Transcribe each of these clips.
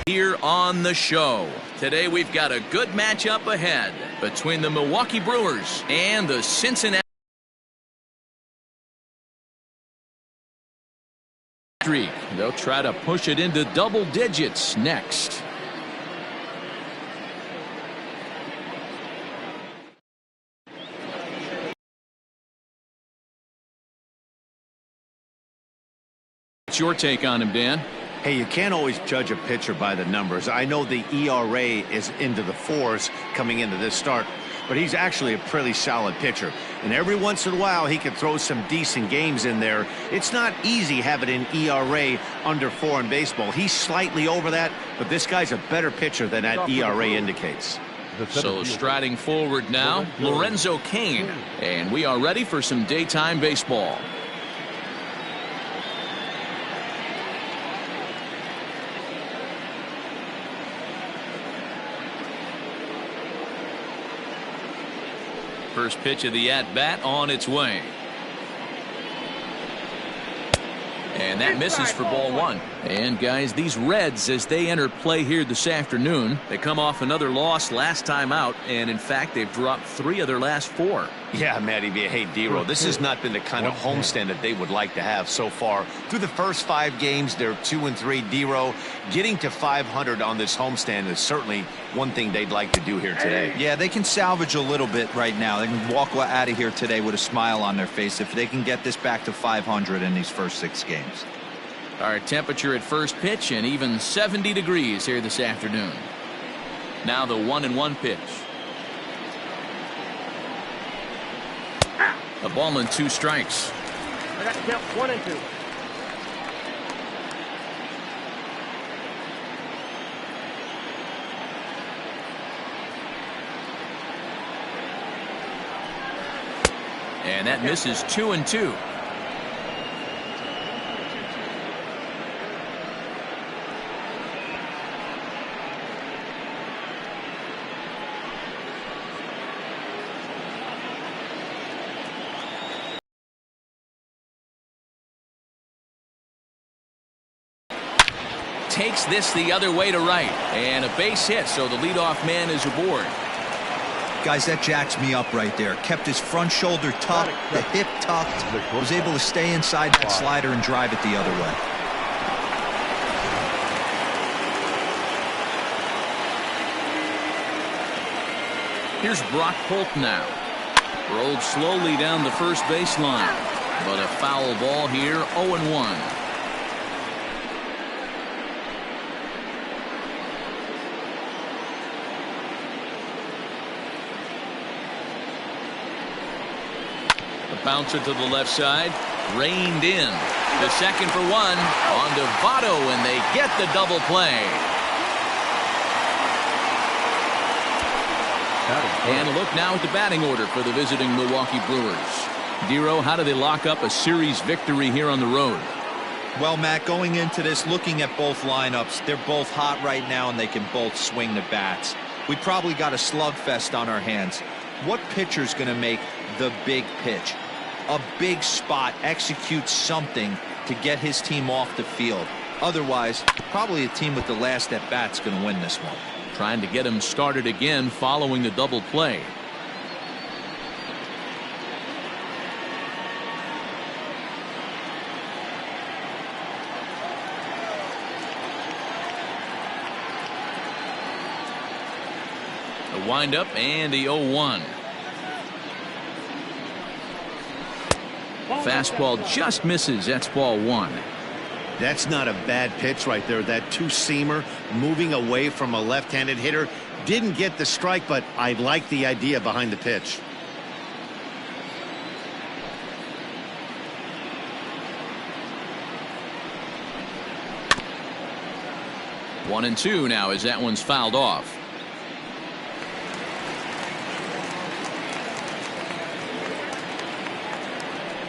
Here on the show. Today we've got a good matchup ahead between the Milwaukee Brewers and the Cincinnati. They'll try to push it into double digits next. What's your take on him, Dan? Hey, you can't always judge a pitcher by the numbers. I know the ERA is into the 4s coming into this start, but he's actually a pretty solid pitcher. And every once in a while, he can throw some decent games in there. It's not easy having an ERA under 4 in baseball. He's slightly over that, but this guy's a better pitcher than that ERA indicates. So striding forward now, Lorenzo Cain. And we are ready for some daytime baseball. First pitch of the at-bat on its way. And that misses for ball 1. And guys, these Reds, as they enter play here this afternoon, they come off another loss last time out, and in fact they've dropped 3 of their last 4. Yeah, Matty B. Hey, D-Row, this has not been the kind of homestand that they would like to have so far. Through the first 5 games, they're 2-3. D-Row, getting to 500 on this homestand is certainly one thing they'd like to do here today. Yeah, they can salvage a little bit right now. They can walk out of here today with a smile on their face if they can get this back to 500 in these first 6 games. Our temperature at first pitch and even 70 degrees here this afternoon. Now the 1-1 pitch. A ball and 2 strikes. I got to count 1 and 2. And that misses 2-2. Takes this the other way to right, and a base hit, so the leadoff man is aboard. Guys, that jacks me up right there. Kept his front shoulder tucked, the hip tucked, was able to stay inside that slider and drive it the other way. Here's Brock Holt now. Rolled slowly down the first baseline, but a foul ball here, 0-1. Bouncer to the left side, reined in. The second for 1 on to Votto, and they get the double play. And a look now at the batting order for the visiting Milwaukee Brewers. Dero, how do they lock up a series victory here on the road? Well, Matt, going into this, looking at both lineups, they're both hot right now, and they can both swing the bats. We probably got a slugfest on our hands. What pitcher's going to make the big pitch? A big spot, execute something to get his team off the field. Otherwise, probably a team with the last at bat's going to win this one. Trying to get him started again following the double play. A windup and the 0-1. Fastball just misses. That's ball 1. That's not a bad pitch right there. That 2-seamer moving away from a left-handed hitter. Didn't get the strike, but I like the idea behind the pitch. One and 2 now as that one's fouled off.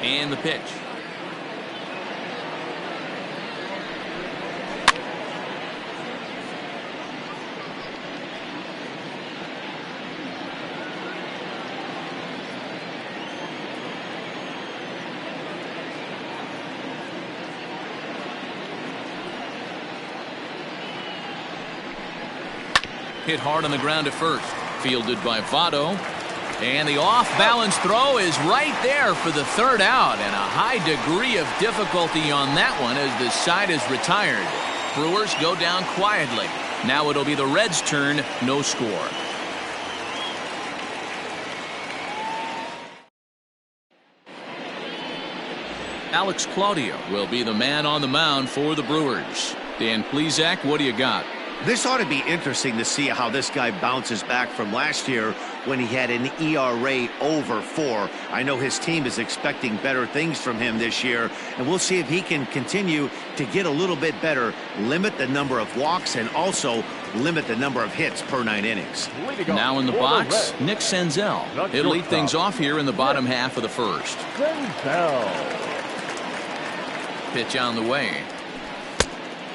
And the pitch. Hit hard on the ground at first. Fielded by Votto. And the off-balance throw is right there for the third out. And a high degree of difficulty on that one as the side is retired. Brewers go down quietly. Now it'll be the Reds' turn. No score. Alex Claudio will be the man on the mound for the Brewers. Dan Plesac, what do you got? This ought to be interesting to see how this guy bounces back from last year when he had an ERA over 4. I know his team is expecting better things from him this year, and we'll see if he can continue to get a little bit better, limit the number of walks, and also limit the number of hits per 9 innings. Now in the box, Nick Senzel. He'll lead things off here in the bottom half of the first. Pitch on the way.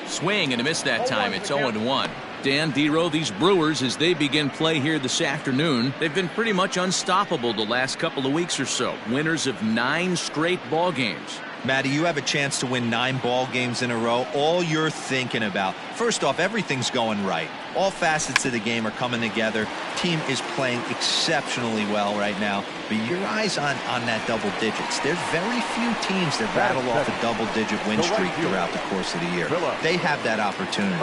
Swing and a miss that time. It's 0-1. Dan, Dero, these Brewers, as they begin play here this afternoon, they've been pretty much unstoppable the last couple of weeks or so. Winners of 9 straight ball games. Matty, you have a chance to win 9 ball games in a row. All you're thinking about, first off, everything's going right. All facets of the game are coming together. Team is playing exceptionally well right now. But your eyes on that double digits. There's very few teams that rattle off a double-digit win streak throughout the course of the year. They have that opportunity.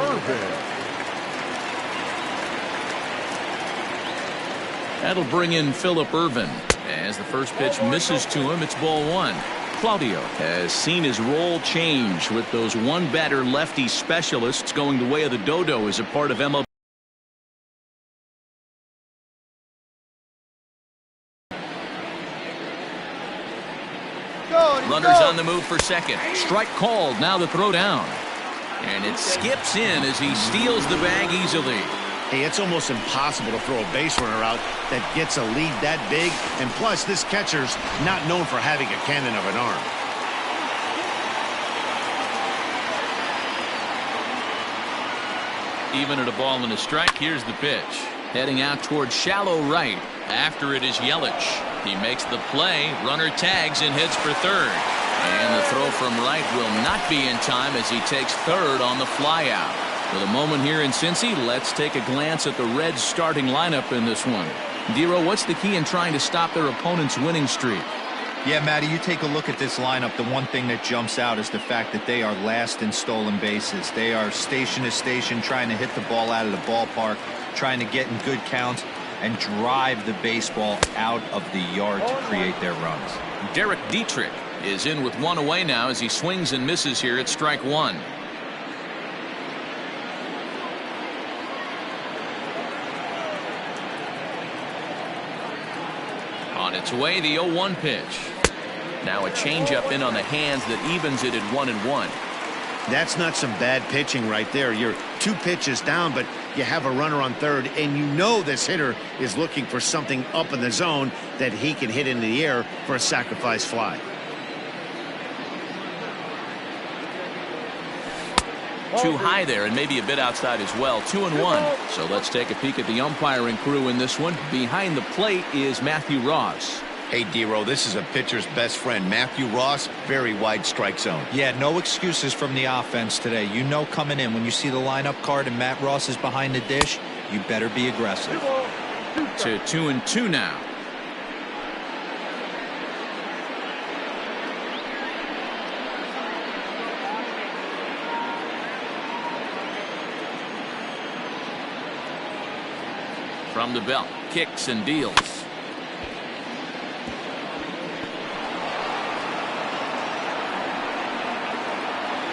That'll bring in Phillip Ervin. As the first pitch misses to him, it's ball 1. Claudio has seen his role change with those one-batter lefty specialists going the way of the dodo as a part of MLB. Runners on the move for second. Strike called. Now the throw down. And it skips in as he steals the bag easily. Hey, it's almost impossible to throw a base runner out that gets a lead that big. And plus, this catcher's not known for having a cannon of an arm. Even at a ball and a strike, here's the pitch. Heading out towards shallow right. After it is Yelich. He makes the play. Runner tags and hits for third. And the throw from right will not be in time as he takes third on the fly out. For the moment here in Cincy, let's take a glance at the Reds starting lineup in this one. Dero, what's the key in trying to stop their opponent's winning streak? Yeah, Matty, you take a look at this lineup. The one thing that jumps out is the fact that they are last in stolen bases. They are station to station trying to hit the ball out of the ballpark, trying to get in good counts and drive the baseball out of the yard to create their runs. Derek Dietrich is in with one away now as he swings and misses here at strike 1. On its way, the 0-1 pitch. Now a changeup in on the hands that evens it at 1-1. That's not some bad pitching right there. You're 2 pitches down, but you have a runner on third, and you know this hitter is looking for something up in the zone that he can hit into the air for a sacrifice fly. Too high there and maybe a bit outside as well. 2-1. So let's take a peek at the umpiring crew in this one. Behind the plate is Matthew Ross. Hey, Dero, this is a pitcher's best friend, Matthew Ross. Very wide strike zone. Yeah, no excuses from the offense today. You know coming in when you see the lineup card and Matt Ross is behind the dish, you better be aggressive. To 2-2 now. From the belt, kicks and deals.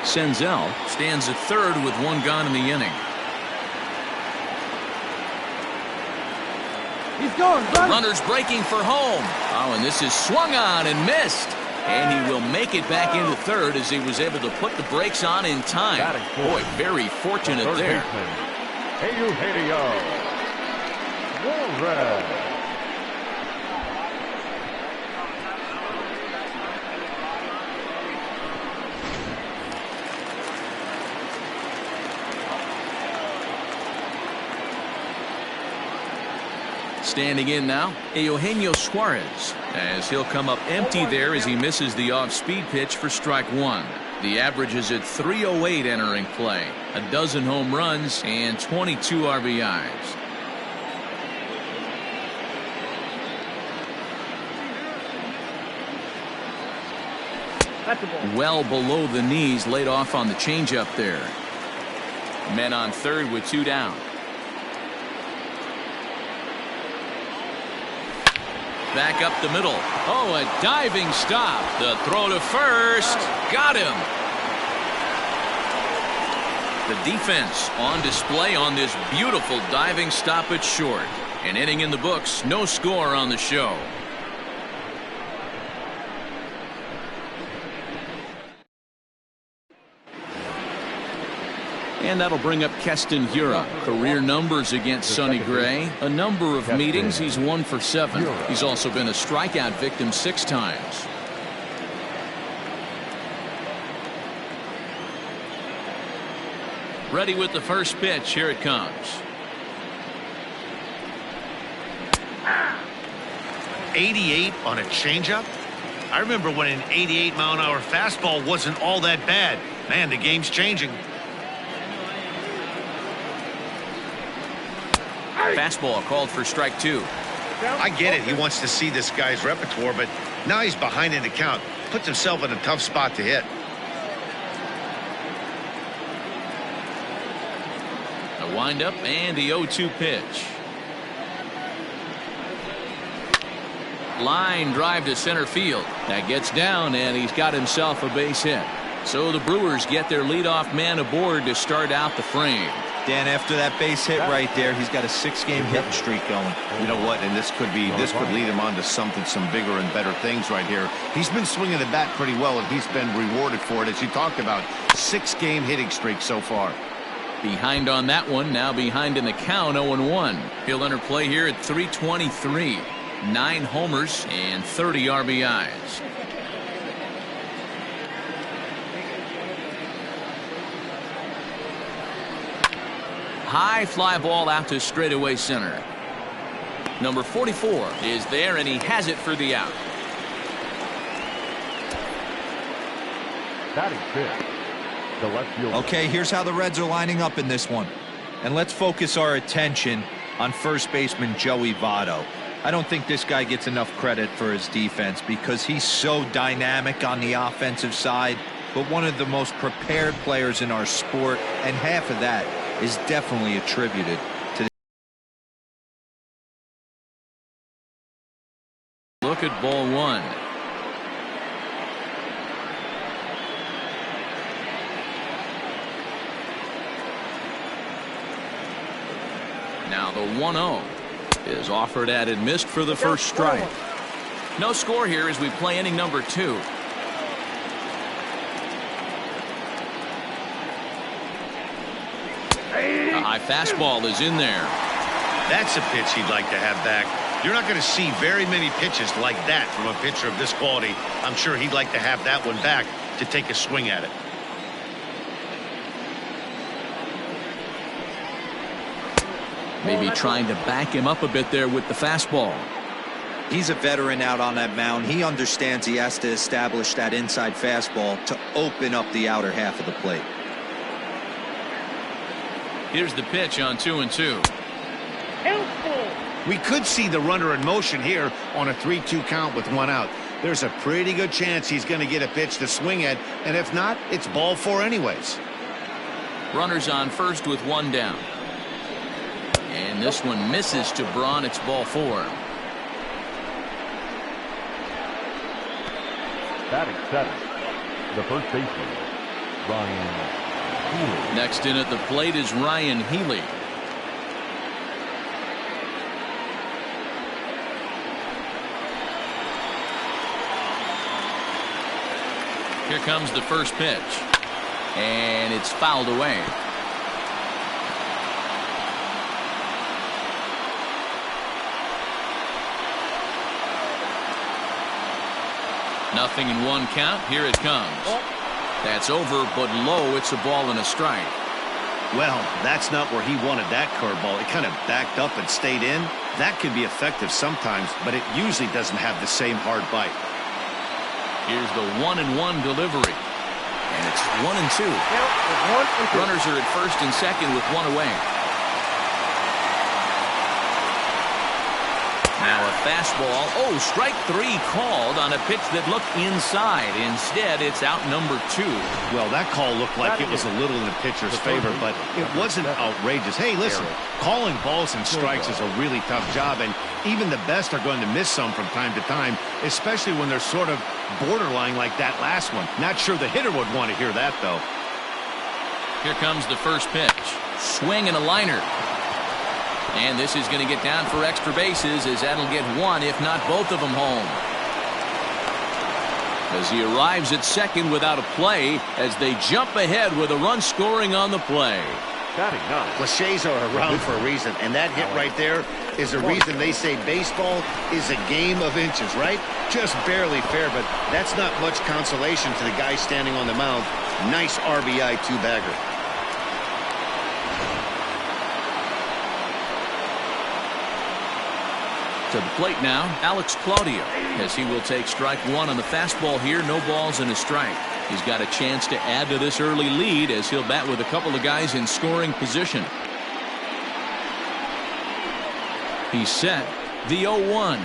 Senzel stands at third with 1 gone in the inning. He's going. The runner's breaking for home. Oh, and this is swung on and missed. And he will make it back into third as he was able to put the brakes on in time. Boy, very fortunate there. Standing in now, Eugenio Suarez, as he'll come up empty there as he misses the off-speed pitch for strike 1. The average is at .308 entering play, a dozen home runs and 22 RBIs. That's a ball. Well below the knees, laid off on the changeup there. Men on third with 2 down. Back up the middle. Oh, a diving stop. The throw to first. Got him. The defense on display on this beautiful diving stop at short. An inning in the books. No score on the show. And that'll bring up Keston Hura. Career numbers against Sonny Gray. A number of meetings. He's 1 for 7. He's also been a strikeout victim 6 times. Ready with the first pitch. Here it comes. '88 on a changeup? I remember when an 88-mile-an-hour fastball wasn't all that bad. Man, the game's changing. Fastball called for strike 2. I get it. He wants to see this guy's repertoire, but now he's behind in the count. Puts himself in a tough spot to hit. A windup and the 0-2 pitch. Line drive to center field. That gets down, and he's got himself a base hit. So the Brewers get their leadoff man aboard to start out the frame. Dan, after that base hit right there, he's got a 6-game hitting streak going. You know what? And this could lead him on to some bigger and better things right here. He's been swinging the bat pretty well, and he's been rewarded for it, as you talked about. 6-game hitting streak so far. Behind on that one, now behind in the count, 0-1. He'll enter play here at 323. 9 homers and 30 RBIs. High fly ball out to straightaway center. Number 44 is there, and he has it for the out. Batting fifth, the left fielder. Okay, here's how the Reds are lining up in this one. And let's focus our attention on first baseman Joey Votto. I don't think this guy gets enough credit for his defense because he's so dynamic on the offensive side, but one of the most prepared players in our sport, and half of that is definitely attributed to the Look at ball 1. Now the 1-0 is offered at and missed for the first strike. No score here as we play inning number 2. A high fastball is in there. That's a pitch he'd like to have back. You're not going to see very many pitches like that from a pitcher of this quality. I'm sure he'd like to have that one back to take a swing at it. Maybe trying to back him up a bit there with the fastball. He's a veteran out on that mound. He understands he has to establish that inside fastball to open up the outer half of the plate. Here's the pitch on 2-2. We could see the runner in motion here on a 3-2 count with 1 out. There's a pretty good chance he's going to get a pitch to swing at, and if not, it's ball 4 anyways. Runners on first with 1 down. And this one misses to Braun. It's ball 4. Batting seventh, the first baseman, Ryan Healy. Next in at the plate is Ryan Healy. Here comes the first pitch. And it's fouled away. Nothing in 1 count. Here it comes. That's over, but low. It's a ball and a strike. Well, that's not where he wanted that curveball. It kind of backed up and stayed in. That can be effective sometimes, but it usually doesn't have the same hard bite. Here's the 1-1 delivery. And it's 1-2. Runners are at first and second with 1 away. Now a fastball. Oh, strike 3 called on a pitch that looked inside. Instead, it's out number 2. Well, that call looked like it was a little in the pitcher's favor, but it wasn't outrageous. Hey, listen, calling balls and strikes is a really tough job, and even the best are going to miss some from time to time, especially when they're sort of borderline like that last one. Not sure the hitter would want to hear that, though. Here comes the first pitch. Swing and a liner. And this is going to get down for extra bases, as that'll get one, if not both of them, home. As he arrives at second without a play, as they jump ahead with a run scoring on the play. Cliches are around for a reason, and that hit right there is the reason they say baseball is a game of inches, right? Just barely fair, but that's not much consolation to the guy standing on the mound. Nice RBI two-bagger. To the plate now, Alex Claudio, as he will take strike 1 on the fastball here. No balls and a strike. He's got a chance to add to this early lead as he'll bat with a couple of guys in scoring position. He's set. The 0-1.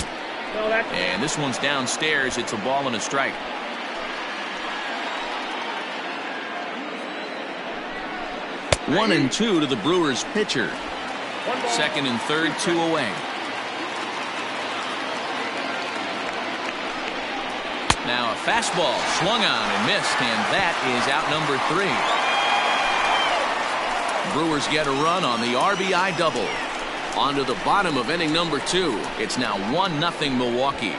And this one's downstairs. It's a ball and a strike. One and 2 to the Brewers pitcher. Second and third, 2 away. Now a fastball swung on and missed, and that is out number 3. Brewers get a run on the RBI double. On to the bottom of inning number 2. It's now 1-0 Milwaukee.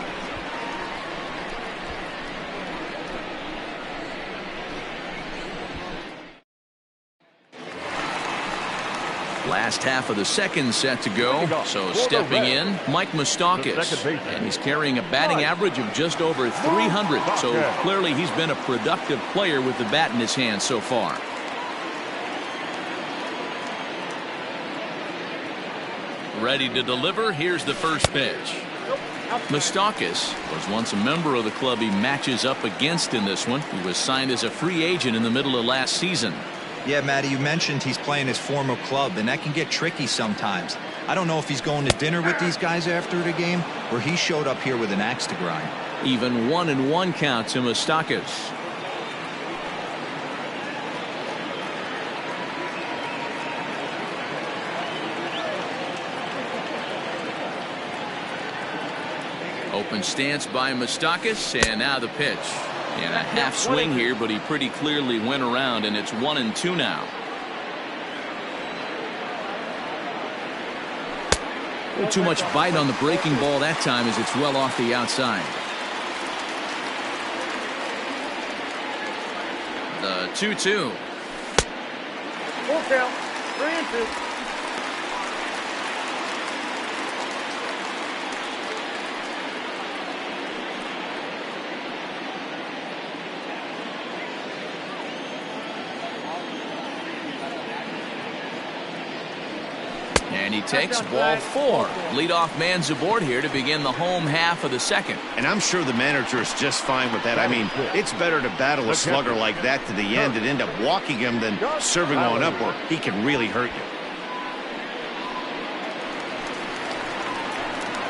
Last half of the second set to go. So stepping in, Mike Moustakas, and he's carrying a batting average of just over 300. So clearly he's been a productive player with the bat in his hand so far. Ready to deliver. Here's the first pitch. Moustakas was once a member of the club he matches up against in this one. He was signed as a free agent in the middle of last season. Yeah, Matty, you mentioned he's playing his former club, and that can get tricky sometimes. I don't know if he's going to dinner with these guys after the game, or he showed up here with an axe to grind. Even 1-1 count to Moustakas. Open stance by Moustakas, and now the pitch. And a half swing here, but he pretty clearly went around, and it's 1-2 now. Too much bite on the breaking ball that time, as it's well off the outside. The 2-2. Full count. 3-2. And he takes ball 4. Leadoff man's aboard here to begin the home half of the second. And I'm sure the manager is just fine with that. I mean, it's better to battle a slugger like that to the end and end up walking him than serving one up where he can really hurt you.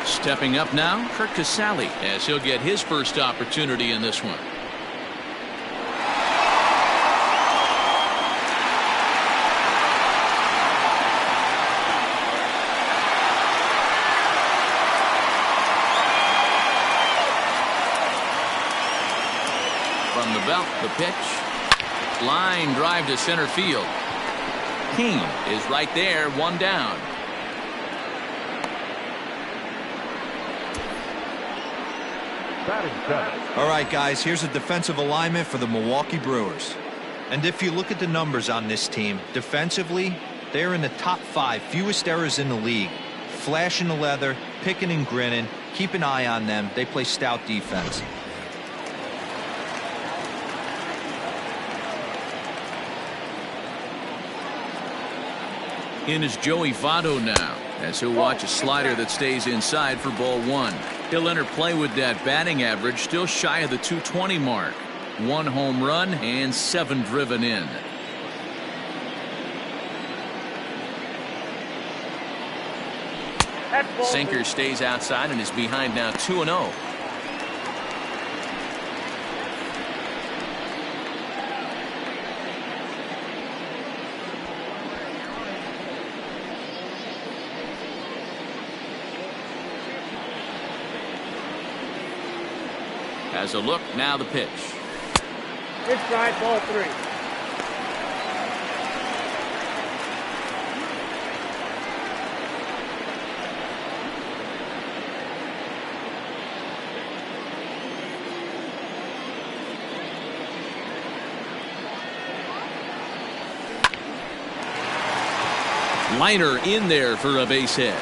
Stepping up now, Kurt Casale, as he'll get his first opportunity in this one. From the belt, the pitch. Line drive to center field. King is right there, 1 down. All right, guys, here's a defensive alignment for the Milwaukee Brewers. And if you look at the numbers on this team, defensively, they're in the top 5 fewest errors in the league. Flashing the leather, picking and grinning. Keep an eye on them. They play stout defense. In is Joey Votto now, as he'll watch a slider that stays inside for ball 1. He'll enter play with that batting average still shy of the 220 mark. 1 home run and 7 driven in. Sinker stays outside and is behind now 2-0. Has a look, now the pitch. Inside, ball 3. Liner in there for a base hit.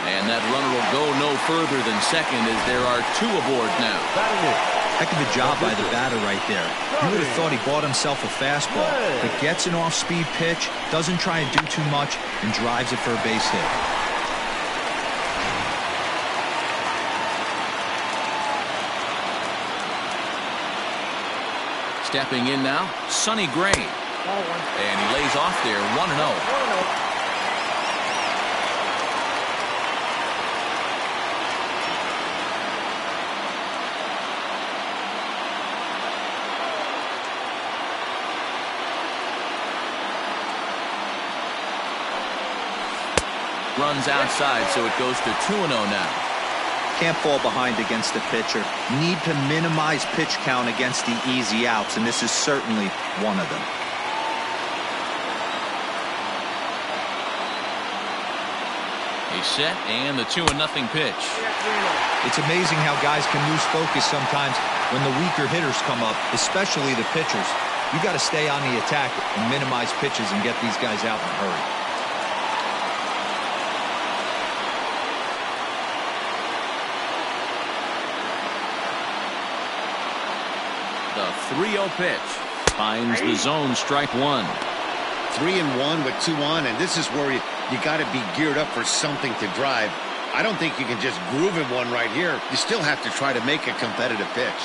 And that runner will go no further than second as there are 2 aboard now. Heck of a job by the batter right there. You would have thought he bought himself a fastball, but gets an off-speed pitch, doesn't try and do too much, and drives it for a base hit. Stepping in now, Sonny Gray. And he lays off there, 1-0. Runs outside, so it goes to 2-0 now. Can't fall behind against the pitcher. Need to minimize pitch count against the easy outs, and this is certainly one of them. He's set, and the 2-0 pitch. It's amazing how guys can lose focus sometimes when the weaker hitters come up, especially the pitchers. You got to stay on the attack and minimize pitches and get these guys out in a hurry. The 3-0 pitch finds the zone, strike 1. 3-1 with 2 on, and this is where you got to be geared up for something to drive. I don't think you can just groove in one right here. You still have to try to make a competitive pitch.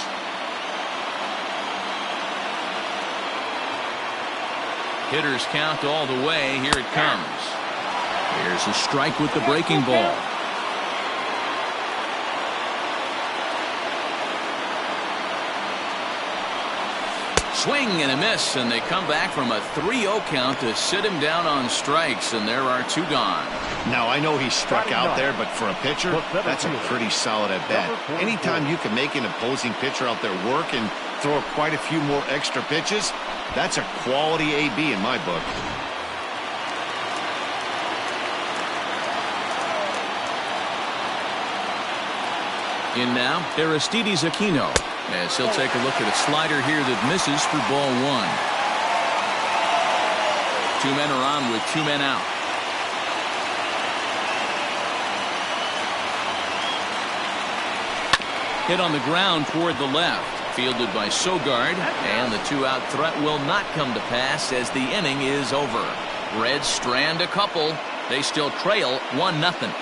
Hitters count all the way. Here it comes. Here's a strike with the breaking ball. Swing and a miss, and they come back from a 3-0 count to sit him down on strikes, and there are 2 gone. Now, I know he struck out there, but for a pitcher, that's a pretty solid at-bat. Anytime you can make an opposing pitcher out there work and throw quite a few more extra pitches, that's a quality AB in my book. In now, Aristides Aquino, as he'll take a look at a slider here that misses for ball 1. 2 men are on with 2 men out. Hit on the ground toward the left, fielded by Sogard, and the 2-out threat will not come to pass as the inning is over. Reds strand a couple. They still trail 1-0.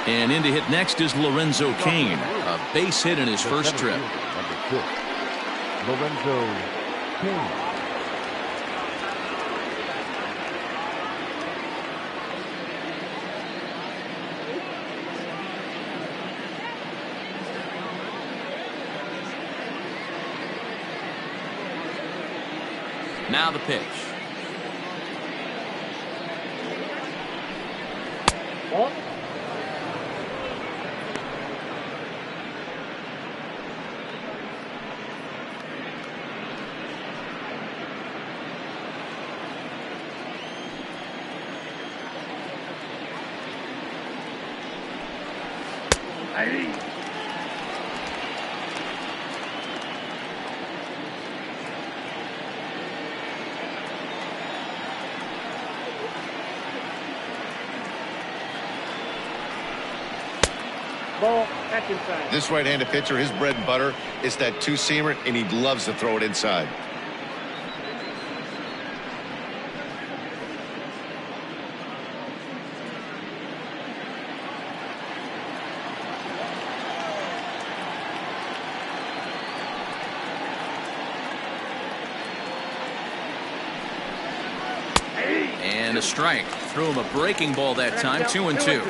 And in to hit next is Lorenzo Cain, a base hit in his first trip. Number 6, Lorenzo Cain. Now the pitch. Ball, that's inside. This right-handed pitcher, his bread and butter is that 2-seamer, and he loves to throw it inside. And a strike. Threw him a breaking ball that time. 2-2.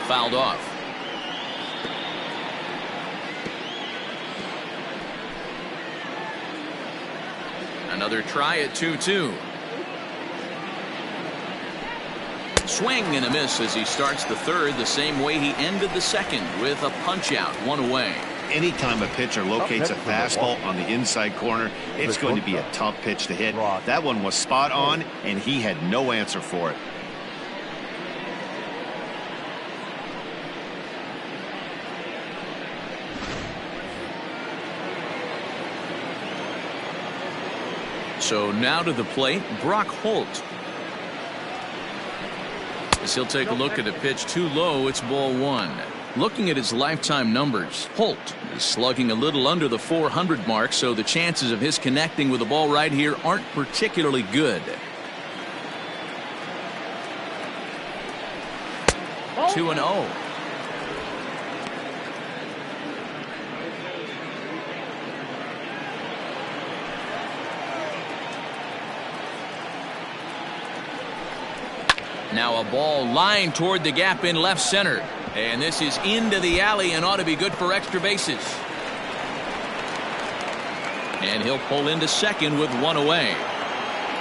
Fouled off. Another try at 2-2. Swing and a miss as he starts the third the same way he ended the second, with a punch out, 1 away. Anytime a pitcher locates a fastball on the inside corner, it's going to be a tough pitch to hit. That one was spot on, and he had no answer for it. So now to the plate, Brock Holt. As he'll take a look at a pitch too low, it's ball 1. Looking at his lifetime numbers, Holt is slugging a little under the 400 mark, so the chances of his connecting with the ball right here aren't particularly good. 2-0. Now a ball lined toward the gap in left center. And this is into the alley and ought to be good for extra bases. And he'll pull into second with 1 away.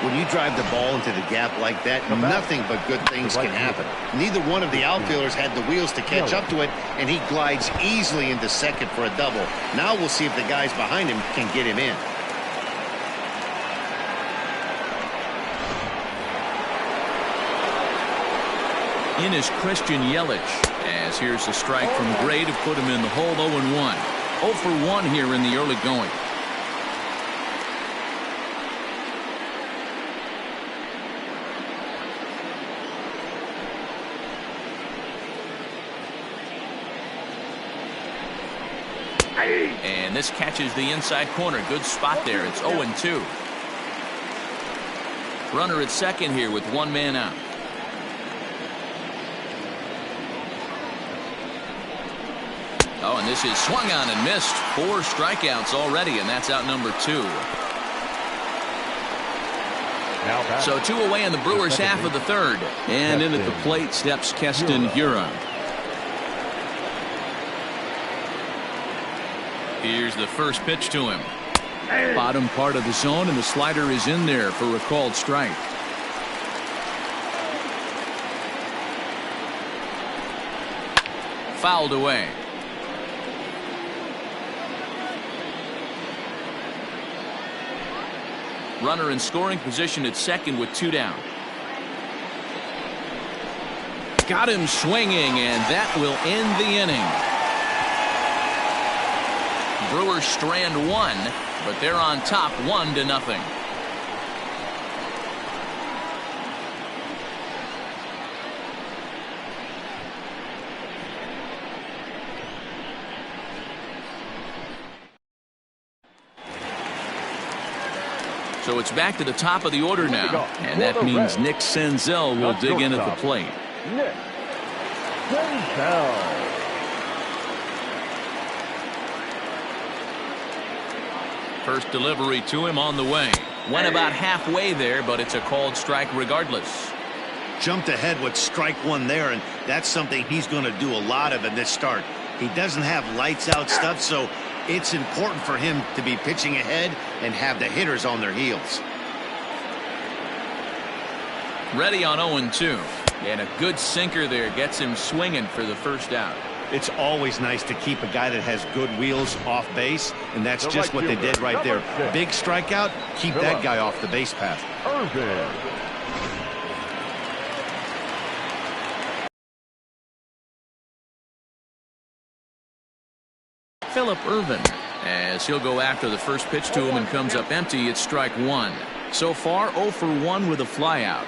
When you drive the ball into the gap like that, nothing but good things can happen. Neither one of the outfielders had the wheels to catch up to it, and he glides easily into second for a double. Now we'll see if the guys behind him can get him in. In is Christian Yelich, as here's a strike from Gray to put him in the hole. 0-1. 0 for 1 here in the early going. And this catches the inside corner. Good spot there. It's 0-2. Runner at second here with 1 man out. Oh, and this is swung on and missed. 4 strikeouts already, and that's out number 2. So 2 away in the Brewers' half of the third. And in at the plate steps Keston Hiura. Here's the first pitch to him. Bottom part of the zone, and the slider is in there for a called strike. Fouled away. Runner in scoring position at second with 2 down. Got him swinging, and that will end the inning. Brewers strand 1, but they're on top 1-0. So it's back to the top of the order now, and that means Nick Senzel will dig in at the plate. Nick Senzel. First delivery to him on the way. Went about halfway there, but it's a called strike regardless. Jumped ahead with strike 1 there, and that's something he's going to do a lot of in this start. He doesn't have lights out stuff, so it's important for him to be pitching ahead and have the hitters on their heels. Ready on 0-2. And a good sinker there gets him swinging for the first out. It's always nice to keep a guy that has good wheels off base, and that's just what they did right there. Big strikeout, keep that guy off the base path. Phillip Ervin, as he'll go after the first pitch to him and comes up empty. It's strike 1. So far 0 for 1 with a flyout.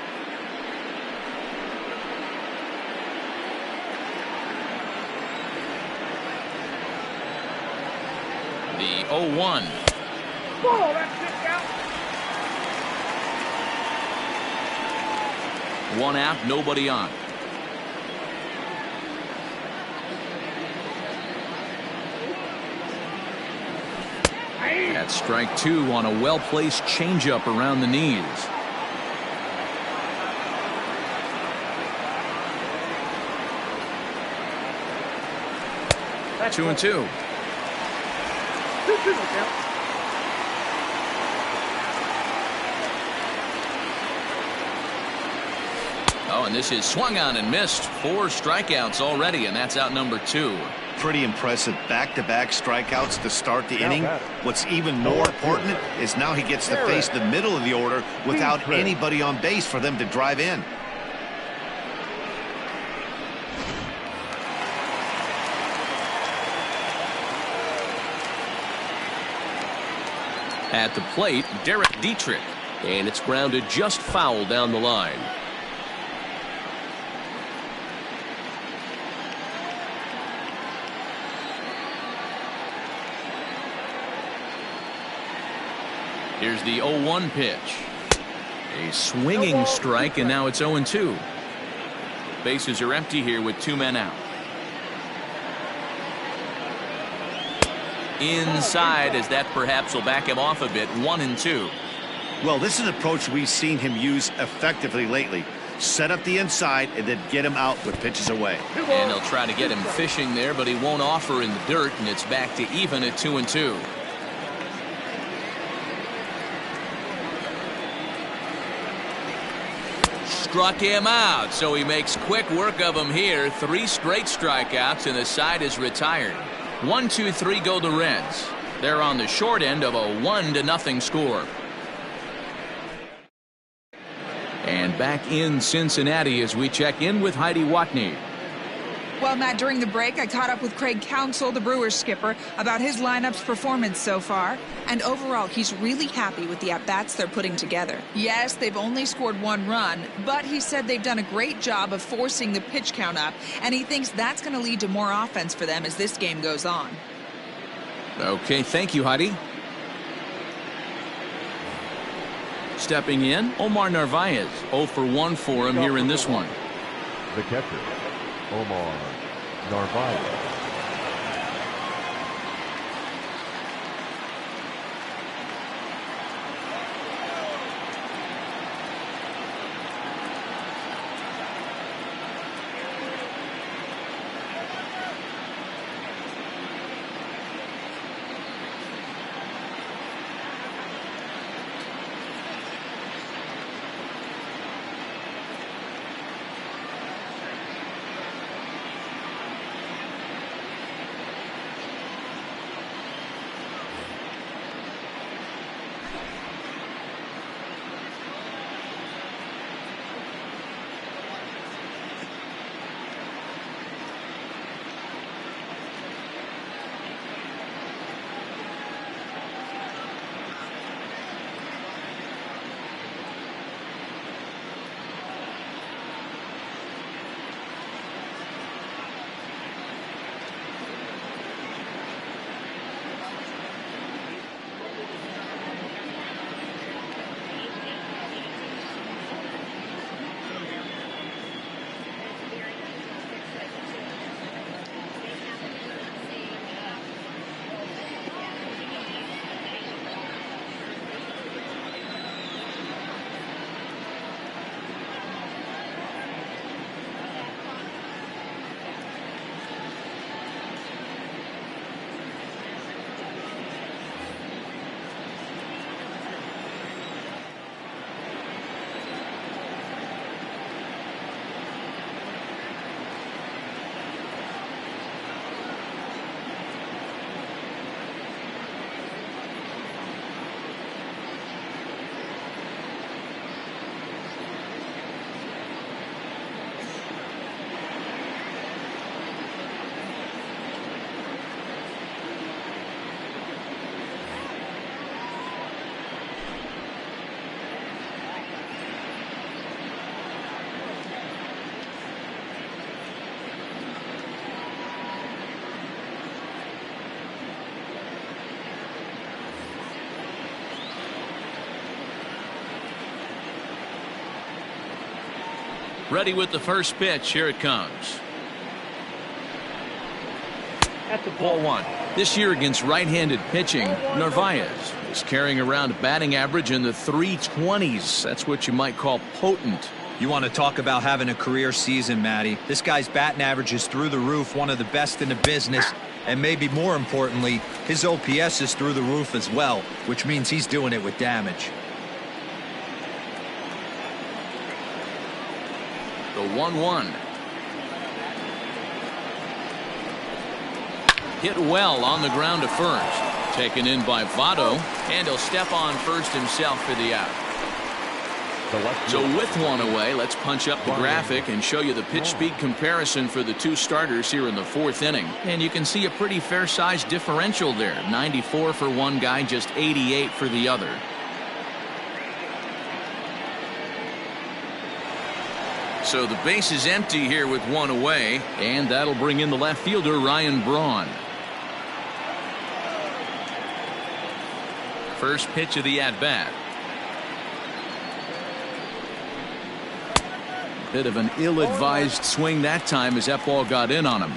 The 0-1. Whoa, that's it out. 1 out, nobody on. That's strike 2 on a well-placed changeup around the knees. That's 2-2. Oh, and this is swung on and missed. 4 strikeouts already, and that's out number 2. Pretty impressive back-to-back strikeouts to start the inning. What's even more important is now he gets to face the middle of the order without anybody on base for them to drive in. At the plate, Derek Dietrich, and it's grounded just foul down the line. Here's the 0-1 pitch. A swinging strike, and now it's 0-2. Bases are empty here with 2 men out. Inside, as that perhaps will back him off a bit. 1-2. Well, this is an approach we've seen him use effectively lately. Set up the inside and then get him out with pitches away. And they'll try to get him fishing there, but he won't offer in the dirt, and it's back to even at 2-2. Struck him out, so he makes quick work of him here. 3 straight strikeouts, and the side is retired. 1-2-3 go the Reds. They're on the short end of a 1-0 score. And back in Cincinnati as we check in with Heidi Watney. Well, Matt, during the break, I caught up with Craig Counsell, the Brewers skipper, about his lineup's performance so far. And overall, he's really happy with the at-bats they're putting together. Yes, they've only scored 1 run, but he said they've done a great job of forcing the pitch count up, and he thinks that's going to lead to more offense for them as this game goes on. Okay, thank you, Heidi. Stepping in, Omar Narvaez. 0 for 1 for him here in this one. The catcher, Omar Narvaez. Ready with the first pitch. Here it comes. Ball one. This year against right-handed pitching, Narvaez is carrying around a batting average in the 320s. That's what you might call potent. You want to talk about having a career season, Matty. This guy's batting average is through the roof, one of the best in the business. And maybe more importantly, his OPS is through the roof as well, which means he's doing it with damage. The 1-1. Hit well on the ground to first. Taken in by Votto, and he'll step on first himself for the out. So with one away, let's punch up the graphic and show you the pitch speed comparison for the two starters here in the fourth inning. And you can see a pretty fair-sized differential there. 94 for one guy, just 88 for the other. So the base is empty here with one away, and that'll bring in the left fielder, Ryan Braun. First pitch of the at-bat. Bit of an ill-advised swing that time as that ball got in on him.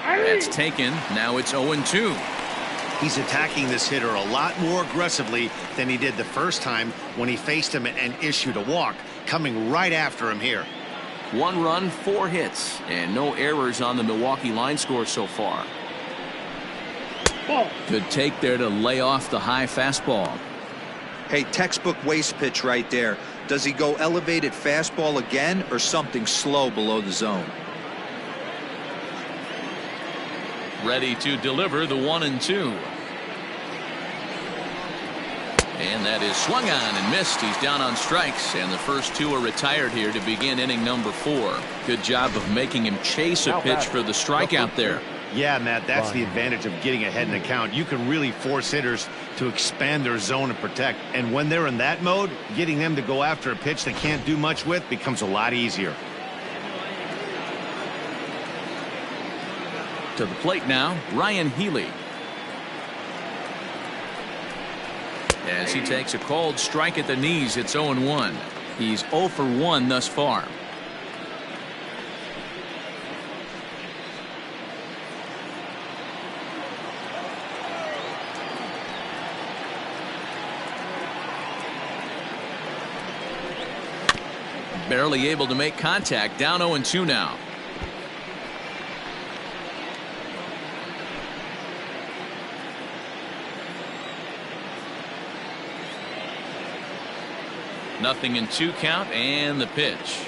That's taken. Now it's 0-2. He's attacking this hitter a lot more aggressively than he did the first time when he faced him and issued a walk, coming right after him here. 1 run, 4 hits, and no errors on the Milwaukee line score so far. Good take there to lay off the high fastball. Hey, textbook waste pitch right there. Does he go elevated fastball again or something slow below the zone? Ready to deliver the 1-2. And that is swung on and missed. He's down on strikes, and the first two are retired here to begin inning number 4. Good job of making him chase a pitch for the strikeout there. Yeah, Matt, that's the advantage of getting ahead in the count. You can really force hitters to expand their zone and protect. And when they're in that mode, getting them to go after a pitch they can't do much with becomes a lot easier. To the plate now, Ryan Healy. As he takes a cold strike at the knees, it's 0-1. He's 0 for 1 thus far. Barely able to make contact. Down 0-2 now. Nothing in 2 count, and the pitch.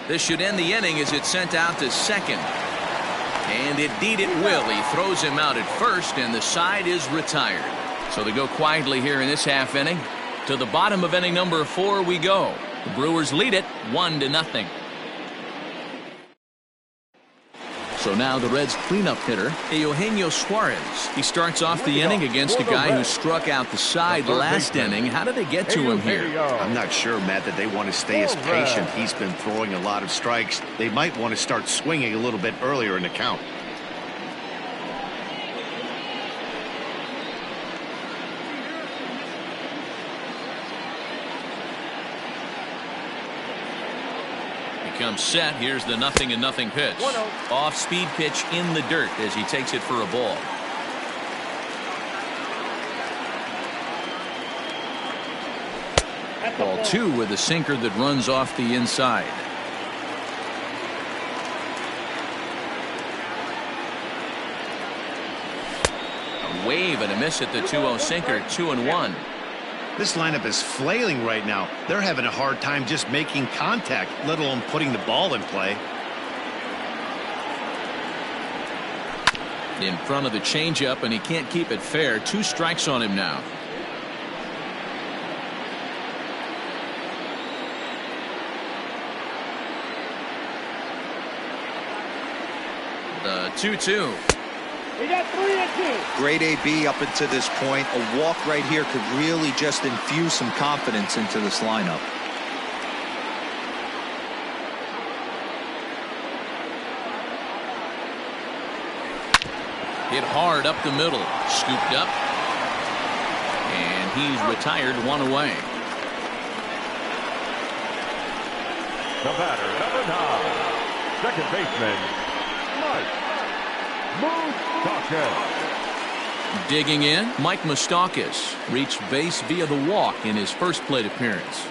This should end the inning as it's sent out to second. And indeed it will. He throws him out at first, and the side is retired. So they go quietly here in this half inning. To the bottom of inning number 4 we go. The Brewers lead it 1-0. So now the Reds cleanup hitter, Eugenio Suarez. He starts off the inning against a guy who struck out the side last inning. How did they get to him here? I'm not sure, Matt, that they want to stay as patient. He's been throwing a lot of strikes. They might want to start swinging a little bit earlier in the count. Comes set. Here's the 0-0 pitch. Off speed pitch in the dirt as he takes it for a ball. Ball 2 with a sinker that runs off the inside. A wave and a miss at the 2-0 sinker. 2-1. This lineup is flailing right now. They're having a hard time just making contact, let alone putting the ball in play. In front of the changeup, and he can't keep it fair. 2 strikes on him now. The 2-2. We got 3-2. Great AB up until this point. A walk right here could really just infuse some confidence into this lineup. Hit hard up the middle. Scooped up. he's retired 1 away. The batter, number 9, second baseman, Mike Moustakas. Digging in, Mike Moustakas reached base via the walk in his first plate appearance.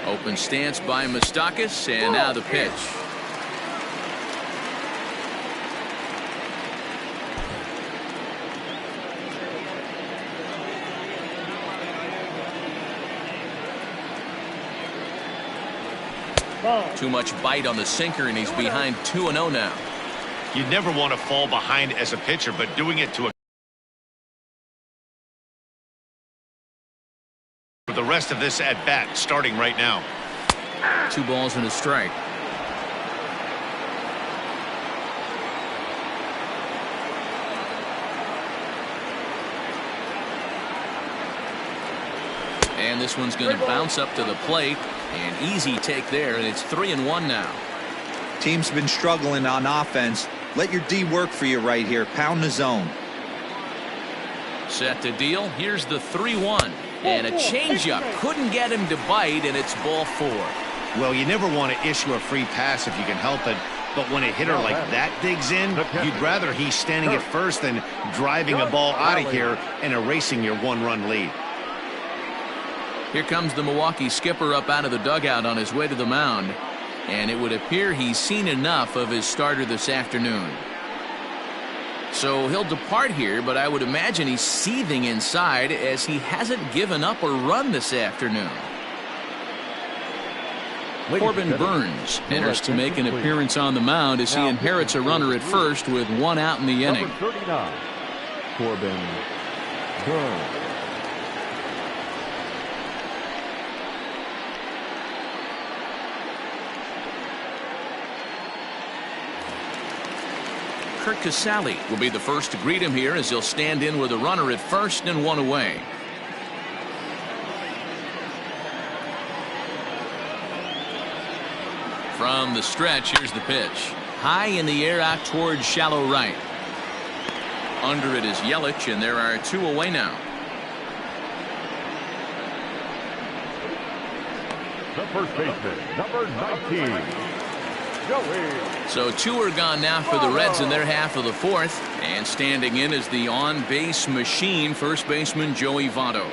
Open stance by Moustakas, and now the pitch. Too much bite on the sinker, and he's behind 2-0 now. You never want to fall behind as a pitcher, but doing it to the rest of this at bat starting right now. 2 balls and a strike. And this one's going to bounce up to the plate. An easy take there, and it's 3-1 now. Team's been struggling on offense. Let your D work for you right here. Pound the zone. Set to deal. Here's the 3-1. And a changeup. Couldn't get him to bite, and it's ball 4. Well, you never want to issue a free pass if you can help it. But when a hitter like that digs in, you'd rather he's standing at first than driving a ball out of here and erasing your 1-run lead. Here comes the Milwaukee skipper up out of the dugout on his way to the mound. And it would appear he's seen enough of his starter this afternoon. So he'll depart here, but I would imagine he's seething inside as he hasn't given up a run this afternoon. Corbin Burns enters to make an appearance on the mound as he inherits a runner at first with 1 out in the inning. Number 39, Corbin Burns. Kurt Casale will be the first to greet him here as he'll stand in with a runner at first and 1 away. From the stretch, here's the pitch. High in the air out towards shallow right. Under it is Yelich, and there are 2 away now. The first baseman, number 19. So 2 are gone now for the Reds in their half of the 4th. And standing in is the on-base machine, first baseman Joey Votto.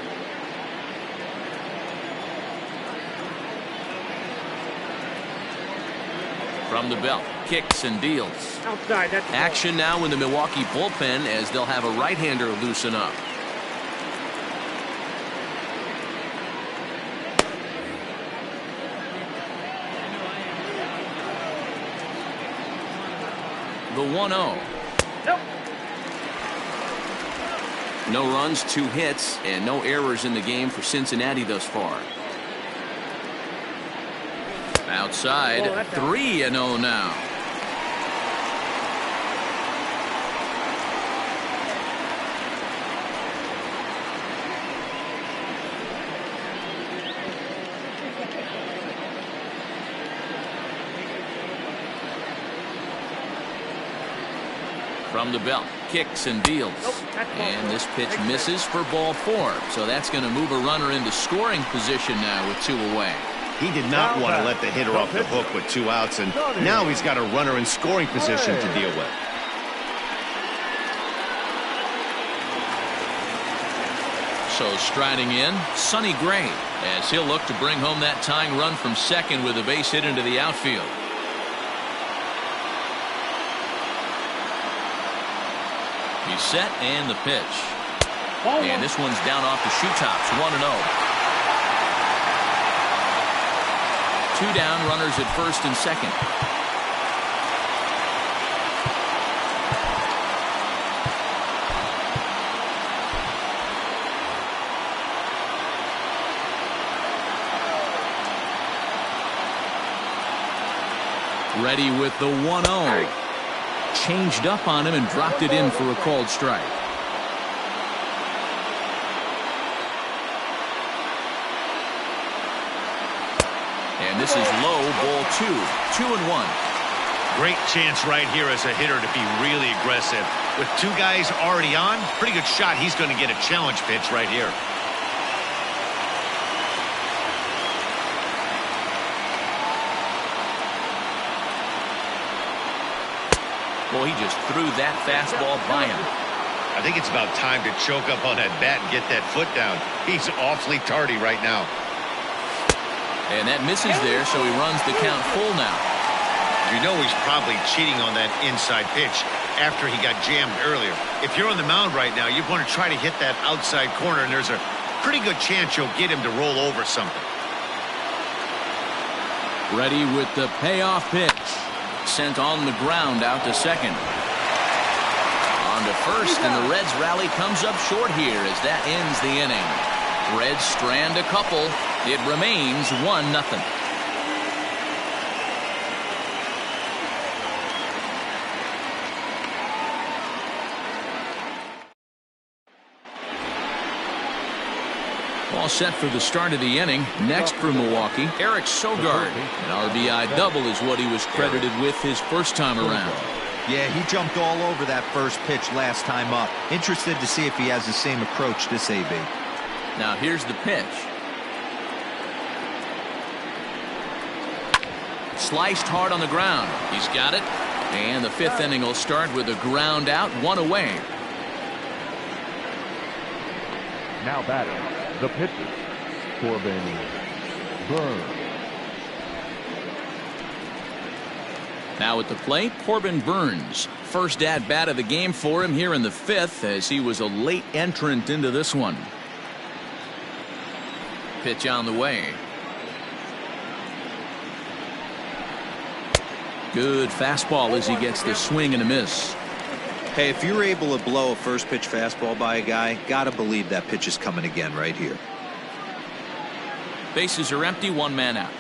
From the belt, kicks and deals. Outside, that's Action now in the Milwaukee bullpen as they'll have a right-hander loosen up. The 1-0. Nope. No runs, 2 hits, and no errors in the game for Cincinnati thus far. Outside, 3-0 now. From the belt, kicks and deals. And this pitch misses for ball 4. So that's going to move a runner into scoring position now with 2 away. He did not want to let the hitter off the hook with 2 outs, and now he's got a runner in scoring position to deal with. So striding in, Sonny Gray, as he'll look to bring home that tying run from second with a base hit into the outfield. He's set, and the pitch. And this one's down off the shoe tops, 1-0. 2 down, runners at first and second. Ready with the 1-0. Changed up on him and dropped it in for a called strike. And this is low, ball 2. 2-1. Great chance right here as a hitter to be really aggressive. With two guys already on, pretty good shot. He's going to get a challenge pitch right here. Well, he just threw that fastball by him. I think it's about time to choke up on that bat and get that foot down. He's awfully tardy right now. And that misses there, so he runs the count full now. You know he's probably cheating on that inside pitch after he got jammed earlier. If you're on the mound right now, you want to try to hit that outside corner, and there's a pretty good chance you'll get him to roll over something. Ready with the payoff pitch. Sent on the ground out to second. On to first, and the Reds rally comes up short here as that ends the inning. Reds strand a couple. It remains 1-0. All set for the start of the inning. Next for Milwaukee, Eric Sogard. An RBI double is what he was credited with his first time around. Yeah, he jumped all over that first pitch last time up. Interested to see if he has the same approach this AB. Now here's the pitch. Sliced hard on the ground. He's got it. And the fifth inning will start with a ground out, one away. Now batting, the pitcher, Corbin Burns. Now at the plate, Corbin Burns. First at bat of the game for him here in the fifth, as he was a late entrant into this one. Pitch on the way. Good fastball as he gets the swing and a miss. Hey, if you're able to blow a first pitch fastball by a guy, gotta believe that pitch is coming again right here. Bases are empty, one man out.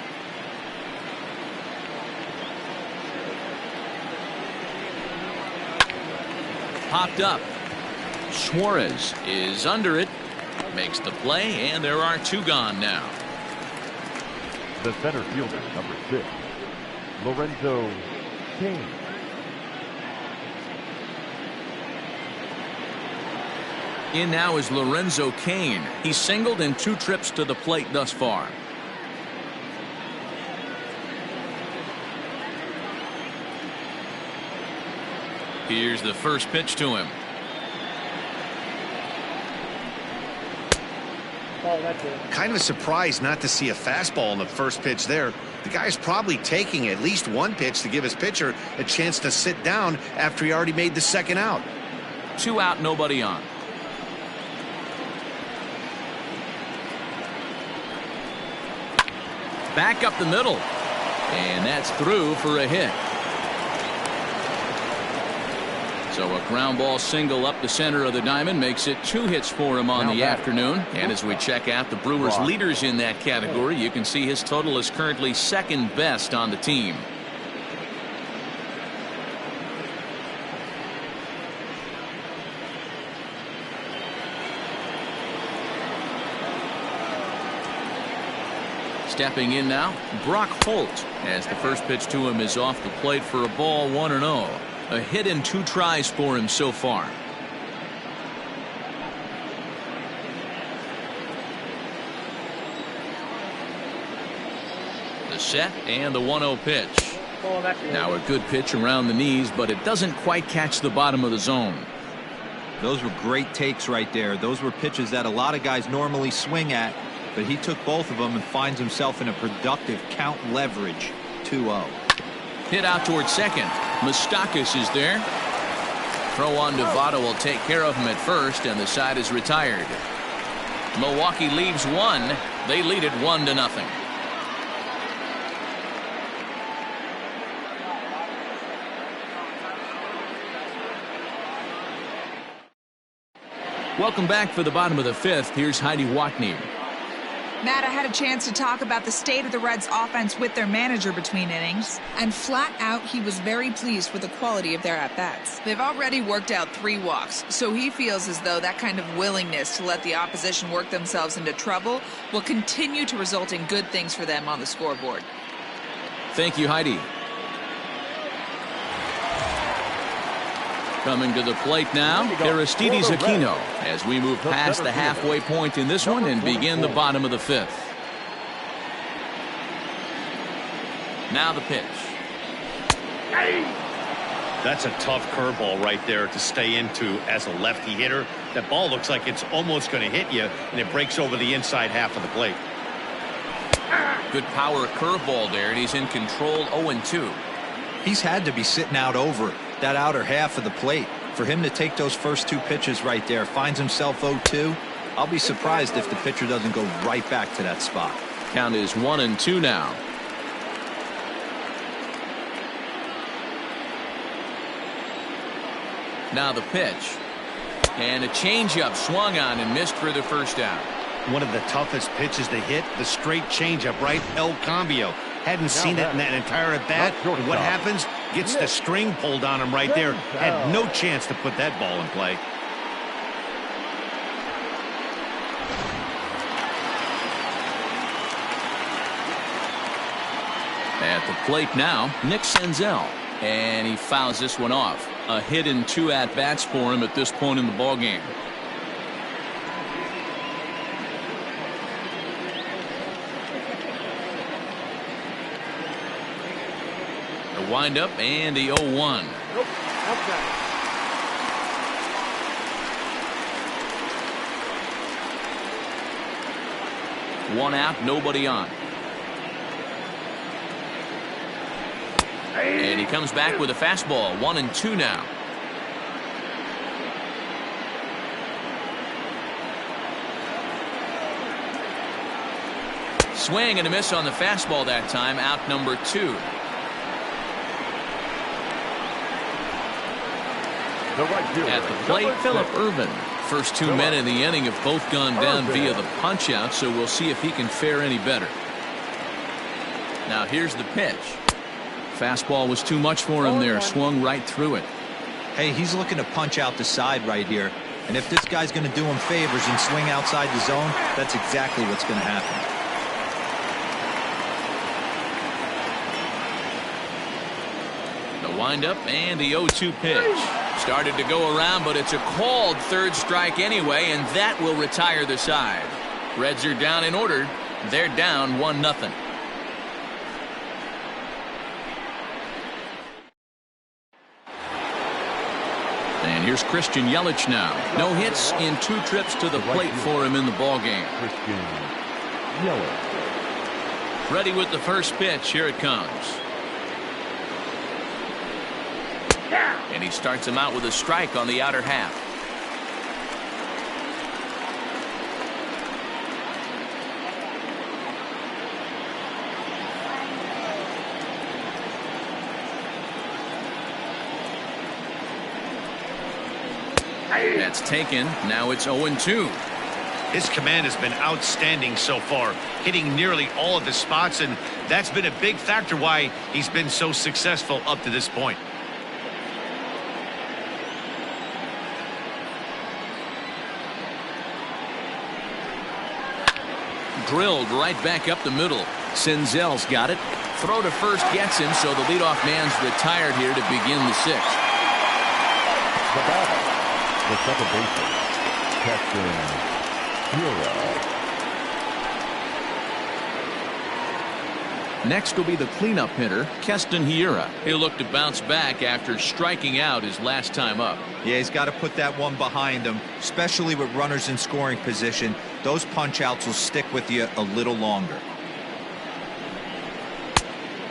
Popped up. Suarez is under it. Makes the play, and there are two gone now. The center fielder, number 6, Lorenzo Cain. In now is Lorenzo Cain. He's singled in 2 trips to the plate thus far. Here's the first pitch to him. Kind of a surprise not to see a fastball on the first pitch there. The guy's probably taking at least one pitch to give his pitcher a chance to sit down after he already made the second out. 2 out, nobody on. Back up the middle. And that's through for a hit. So a ground ball single up the center of the diamond makes it 2 hits for him on the afternoon. And as we check out the Brewers leaders in that category, you can see his total is currently second best on the team. Stepping in now, Brock Holt, as the first pitch to him is off the plate for a ball, 1-0. A hit in 2 tries for him so far. The set and the 1-0 pitch. Now a good pitch around the knees, but it doesn't quite catch the bottom of the zone. Those were great takes right there. Those were pitches that a lot of guys normally swing at, but he took both of them and finds himself in a productive count leverage. 2-0. Hit out towards second. Moustakas is there. Throw on to Votto will take care of him at first, and the side is retired. Milwaukee leaves 1. They lead it 1-0. Welcome back for the bottom of the 5th. Here's Heidi Watney. Matt, I had a chance to talk about the state of the Reds offense with their manager between innings, and flat out he was very pleased with the quality of their at-bats. They've already worked out 3 walks, so he feels as though that kind of willingness to let the opposition work themselves into trouble will continue to result in good things for them on the scoreboard. Thank you, Heidi. Coming to the plate now, Aristides Aquino, as we move past the halfway point in this one and begin the bottom of the fifth. Now the pitch. That's a tough curveball right there to stay into as a lefty hitter. That ball looks like it's almost going to hit you, and it breaks over the inside half of the plate. Good power curveball there, and he's in control 0-2. He's had to be sitting out over that outer half of the plate. For him to take those first two pitches right there, finds himself 0-2. I'll be surprised if the pitcher doesn't go right back to that spot. Count is 1-2 now. Now the pitch. And a changeup swung on and missed for the first out. One of the toughest pitches to hit, the straight changeup, right? El Cambio. Hadn't seen it in that entire at-bat. And what happens? Gets the string pulled on him right there. Had no chance to put that ball in play. At the plate now, Nick Senzel. And he fouls this one off. A hit in 2 at-bats for him at this point in the ballgame. The windup and the 0-1. One out, nobody on. And he comes back with a fastball. 1-2 now. Swing and a miss on the fastball that time. Out number 2. At the plate, Phillip Ervin. First 2 men in the inning have both gone down via the punch out, so we'll see if he can fare any better. Now here's the pitch. Fastball was too much for him there. Swung right through it. Hey, he's looking to punch out the side right here. And if this guy's going to do him favors and swing outside the zone, that's exactly what's going to happen. The windup and the 0-2 pitch. Started to go around, but it's a called third strike anyway, and that will retire the side. Reds are down in order. They're down 1-0. And here's Christian Yelich now. No hits in 2 trips to the plate for him in the ballgame. Christian Yelich. Ready with the first pitch. Here it comes. And he starts him out with a strike on the outer half. That's taken. Now it's 0-2. His command has been outstanding so far, hitting nearly all of the spots, and that's been a big factor why he's been so successful up to this point. Drilled right back up the middle. Senzel's got it. Throw to first gets him, so the leadoff man's retired here to begin the 6th. The batter, the second baseman, Keston Hiura. Next will be the cleanup hitter, Keston Hiura. He'll look to bounce back after striking out his last time up. Yeah, he's got to put that one behind him, especially with runners in scoring position. Those punch outs will stick with you a little longer.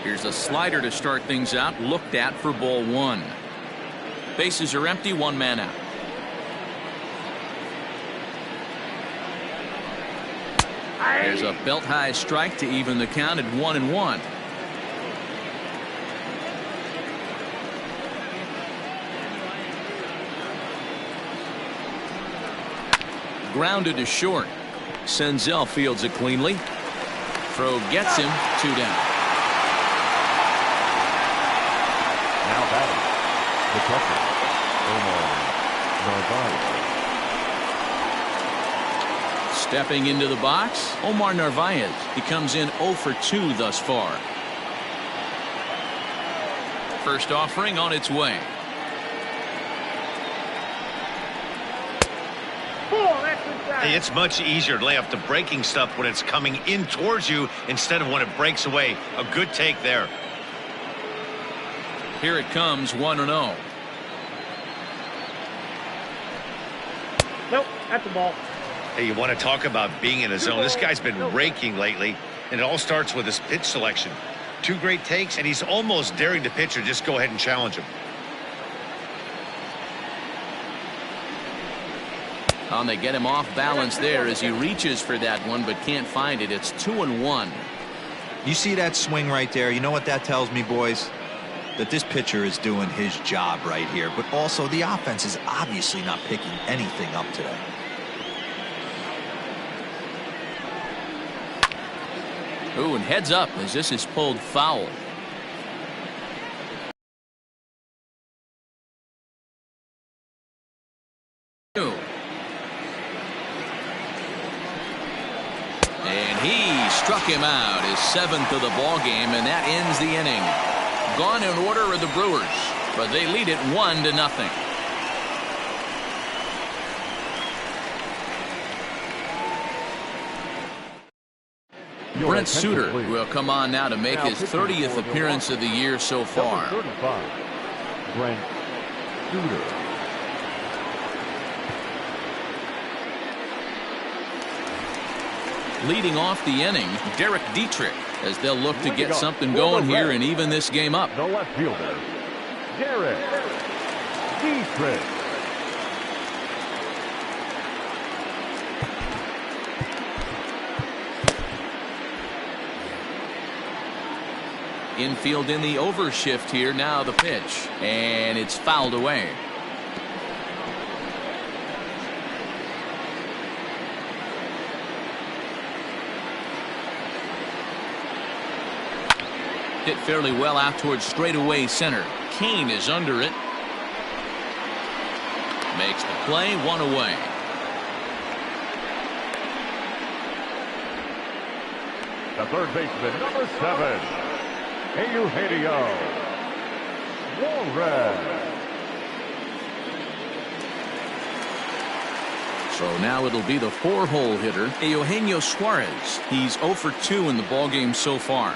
Here's a slider to start things out, looked at for ball 1. Bases are empty, 1 man out. There's a belt high strike to even the count at 1-1. Grounded to short. Senzel fields it cleanly. Throw gets him. 2 down. Now batting, the catcher, Omar Narvaez. Stepping into the box, Omar Narvaez. He comes in 0 for 2 thus far. First offering on its way. Hey, it's much easier to lay off the breaking stuff when it's coming in towards you instead of when it breaks away. A good take there. Here it comes, 1-0. Nope, that's the ball. Hey, you want to talk about being in a zone? This guy's been raking lately, and it all starts with his pitch selection. 2 great takes, and he's almost daring the pitcher just go ahead and challenge him. And they get him off balance there as he reaches for that one but can't find it. It's 2-1. You see that swing right there? You know what that tells me, boys? That this pitcher is doing his job right here, but also the offense is obviously not picking anything up today. Ooh, and heads up as this is pulled foul. And he struck him out, his 7th of the ball game, and that ends the inning. Gone in order are the Brewers, but they lead it 1-0. Brent Suter will come on now to make his 30th appearance of the year so far. Brent Suter. Leading off the inning, Derek Dietrich, as they'll look to get something going here and even this game up. The left fielder, Derek Dietrich. Infield in the overshift here. Now the pitch, and it's fouled away. Hit fairly well out towards straightaway center. Kane is under it. Makes the play, 1 away. The third baseman, number 7, Eugenio Suarez. So now it'll be the 4-hole hitter, Eugenio Suarez. He's 0 for 2 in the ballgame so far.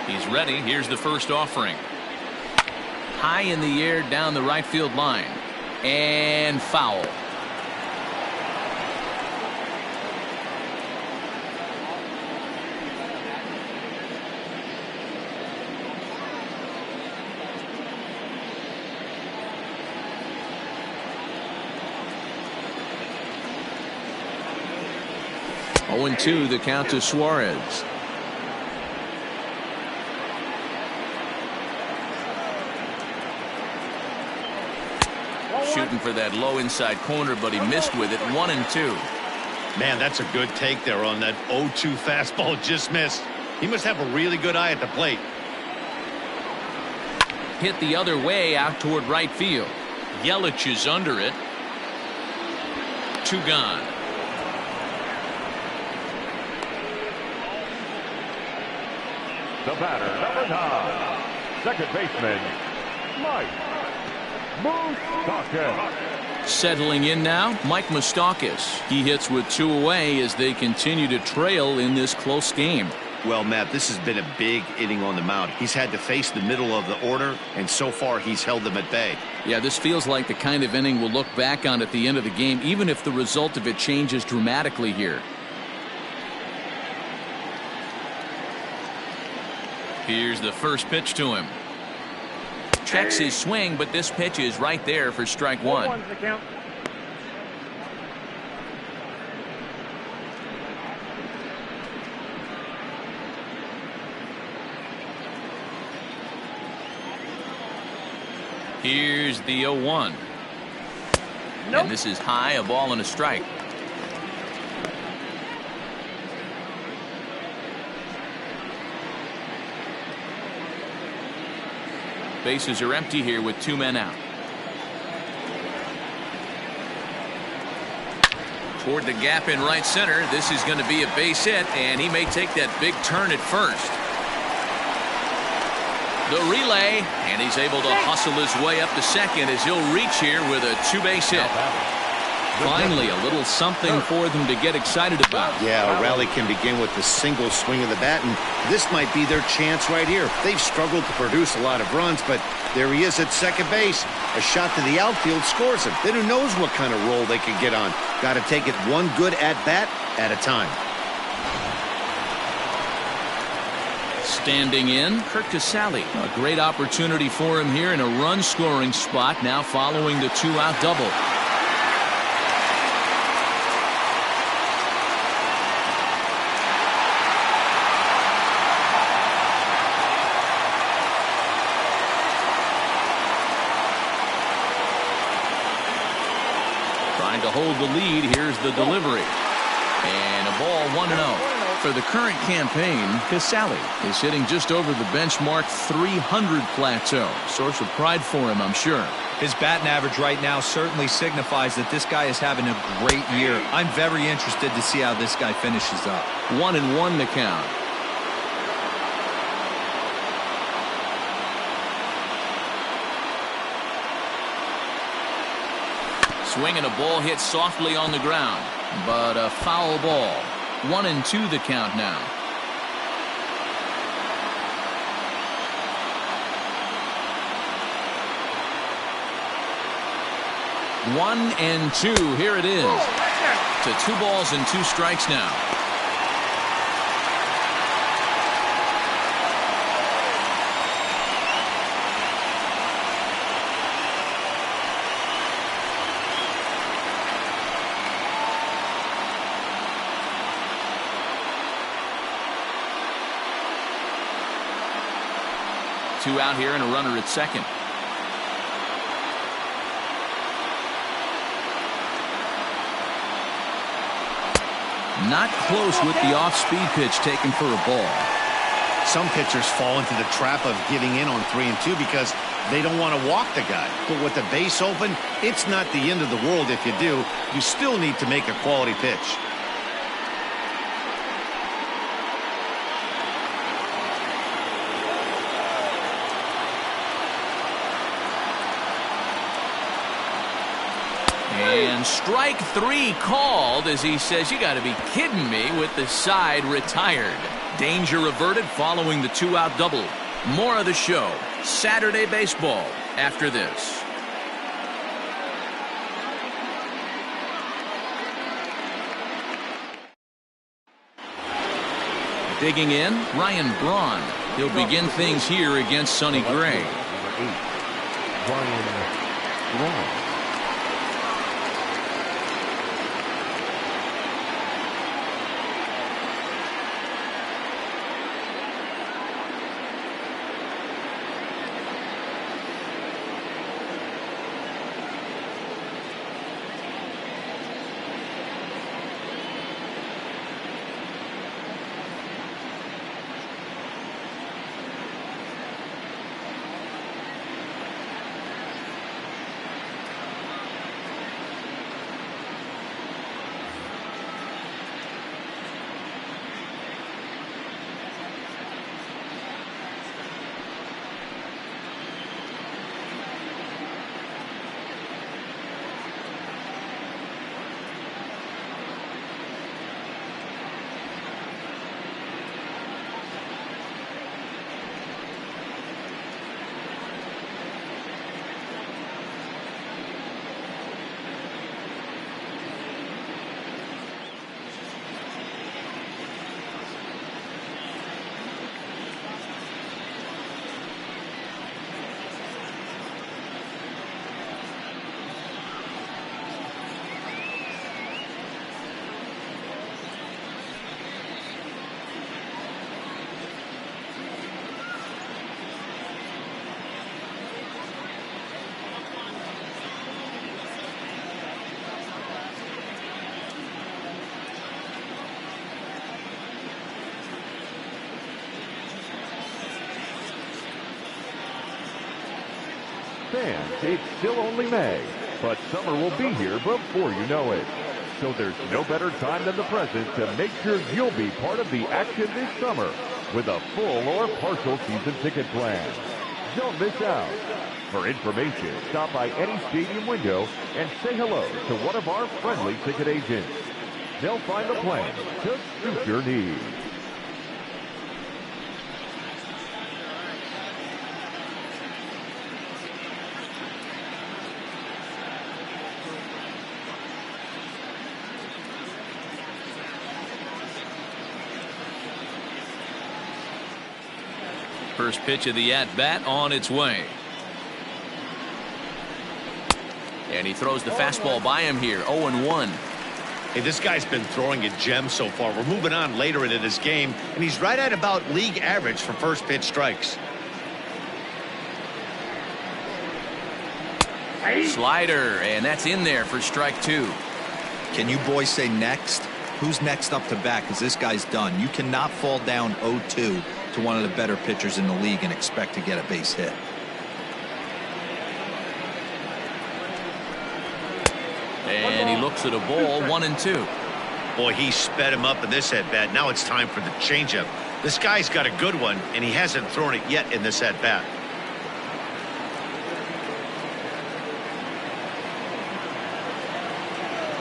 He's ready. Here's the first offering. High in the air down the right field line. And foul. Oh, 0-2 the count to Suarez. Shooting for that low inside corner, but he missed with it. 1-2. Man, that's a good take there on that 0-2 fastball. Just missed. He must have a really good eye at the plate. Hit the other way out toward right field. Yelich is under it. 2 gone. The batter, number 9, second baseman, Mike Moustakas. Settling in now, Mike Moustakas. He hits with 2 away as they continue to trail in this close game. Well, Matt, this has been a big inning on the mound. He's had to face the middle of the order, and so far he's held them at bay. Yeah, this feels like the kind of inning we'll look back on at the end of the game, even if the result of it changes dramatically here. Here's the first pitch to him. Checks his swing, but this pitch is right there for strike 1. Here's the 0-1. Nope. And this is high, a ball and a strike. Bases are empty here with 2 men out. Toward the gap in right center. This is going to be a base hit, and he may take that big turn at first. The relay, and he's able to hustle his way up to second as he'll reach here with a 2-base hit. Finally, a little something for them to get excited about. Yeah, a rally can begin with the single swing of the bat, and this might be their chance right here. They've struggled to produce a lot of runs, but there he is at second base. A shot to the outfield scores him. Then who knows what kind of roll they could get on. Got to take it one good at-bat at a time. Standing in, Kirk Casale. A great opportunity for him here in a run-scoring spot, now following the 2-out double. Trying to hold the lead. Here's the delivery. And a ball 1-0. For the current campaign, Casale is hitting just over the benchmark 300 plateau. Source of pride for him, I'm sure. His batting average right now certainly signifies that this guy is having a great year. I'm very interested to see how this guy finishes up. 1-1 the count. Swing and a ball hit softly on the ground, but a foul ball. 1-2 the count now. One and two. Here it is. To 2 balls and 2 strikes now. Two out here and a runner at second. Not close with the off-speed pitch taken for a ball. Some pitchers fall into the trap of giving in on 3 and 2 because they don't want to walk the guy. But with the base open, it's not the end of the world if you do. You still need to make a quality pitch. And strike 3 called as he says, you got to be kidding me, with the side retired. Danger averted following the 2-out double. More of the show Saturday baseball after this. Digging in, Ryan Braun. He'll begin things here against Sonny Gray. Ryan Braun. Fans, it's still only May, but summer will be here before you know it. So there's no better time than the present to make sure you'll be part of the action this summer with a full or partial season ticket plan. Don't miss out. For information, stop by any stadium window and say hello to one of our friendly ticket agents. They'll find a plan to suit your needs. First pitch of the at-bat on its way. And he throws the fastball by him here. 0-1. Hey, this guy's been throwing a gem so far. We're moving on later into this game, and he's right at about league average for first pitch strikes. Slider, and that's in there for strike 2. Can you boys say next? Who's next up to bat? Because this guy's done. You cannot fall down 0-2 to one of the better pitchers in the league and expect to get a base hit. And he looks at a ball. 1-2. Boy, he sped him up in this at-bat. Now it's time for the changeup. This guy's got a good one, and he hasn't thrown it yet in this at-bat.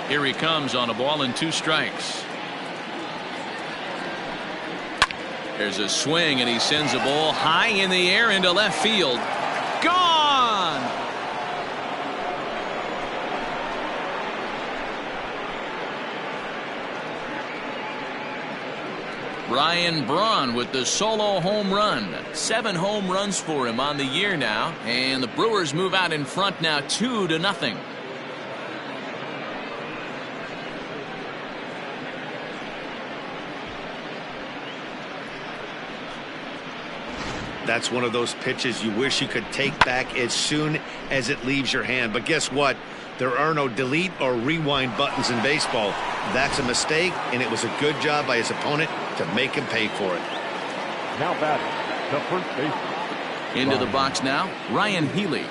Here he comes on a ball and 2 strikes. There's a swing, and he sends a ball high in the air into left field. Gone! Ryan Braun with the solo home run. 7 home runs for him on the year now, and the Brewers move out in front now 2-0. That's one of those pitches you wish you could take back as soon as it leaves your hand. But guess what? There are no delete or rewind buttons in baseball. That's a mistake, and it was a good job by his opponent to make him pay for it. Now batting, the first baseman. Into the box now, Ryan Healy.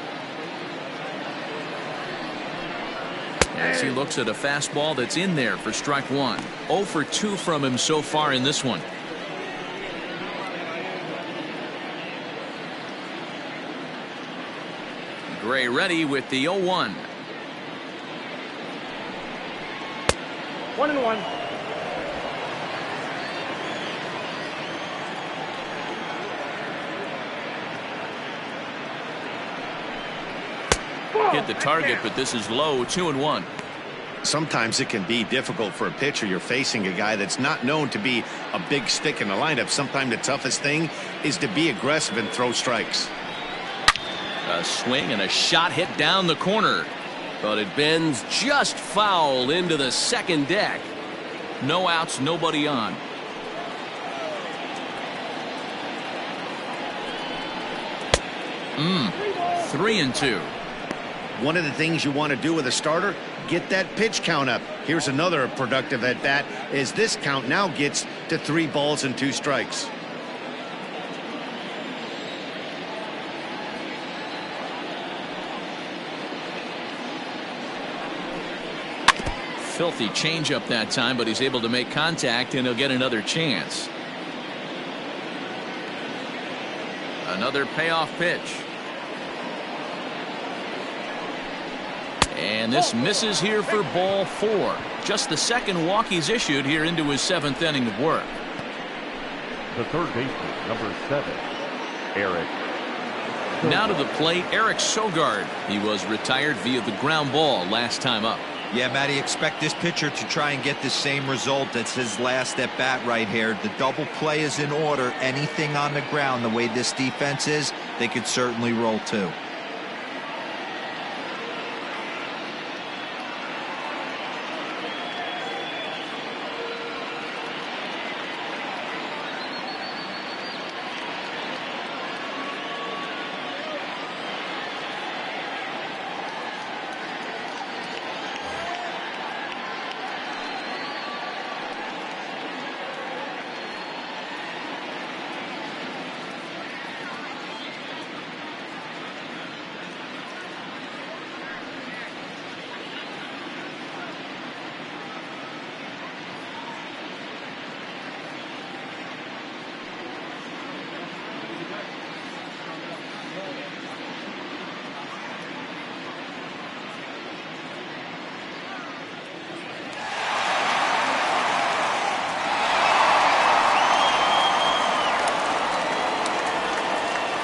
As he looks at a fastball that's in there for strike 1. 0 for 2 from him so far in this one. Gray ready with the 0-1. 1-1. Hit the target, but this is low. 2-1. Sometimes it can be difficult for a pitcher. You're facing a guy that's not known to be a big stick in the lineup. Sometimes the toughest thing is to be aggressive and throw strikes. A swing and a shot hit down the corner. But it bends just foul into the second deck. No outs, nobody on. Mm. 3-2. One of the things you want to do with a starter, get that pitch count up. Here's another productive at bat as this count now gets to 3 balls and 2 strikes. Filthy changeup that time, but he's able to make contact, and he'll get another chance. Another payoff pitch. And this misses here for ball 4. Just the second walk he's issued here into his 7th inning of work. The third baseman, number 7, Eric. Now to the plate, Eric Sogard. He was retired via the ground ball last time up. Yeah, Matty, expect this pitcher to try and get the same result. That's his last at bat right here. The double play is in order. Anything on the ground, the way this defense is, they could certainly roll too.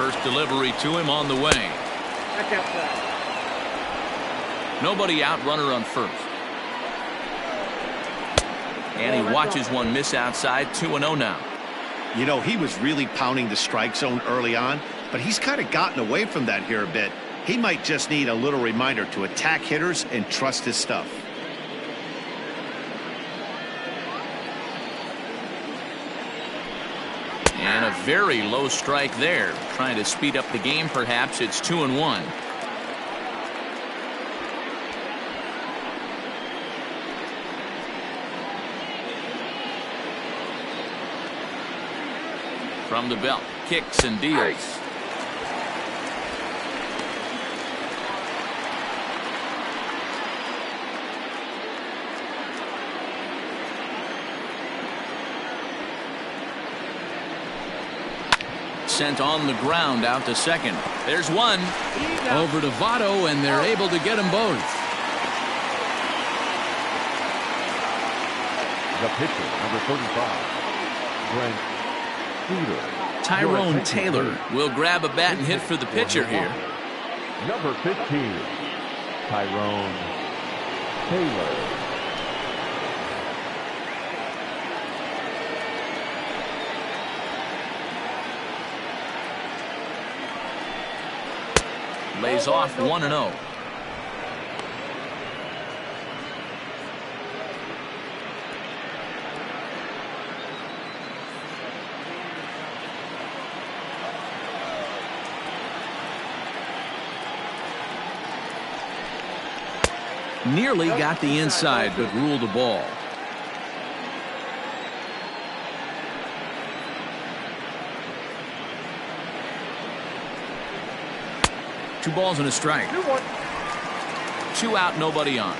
First delivery to him on the way. Nobody out, runner on first. And he watches one miss outside. 2-0 now. You know, he was really pounding the strike zone early on, but he's kind of gotten away from that here a bit. He might just need a little reminder to attack hitters and trust his stuff. And a very low strike there. Trying to speed up the game, perhaps. It's 2-1. From the belt, kicks and deals. Sent on the ground out to second. There's one. Over to Votto, and they're able to get them both. The pitcher, number 35, Brent Peter. Tyrone Taylor will grab a bat and hit for the pitcher here. Number 15, Tyrone Taylor. Lays off 1-0. Nearly got the inside, but ruled the ball. Two balls and a strike. 2 out, nobody on. A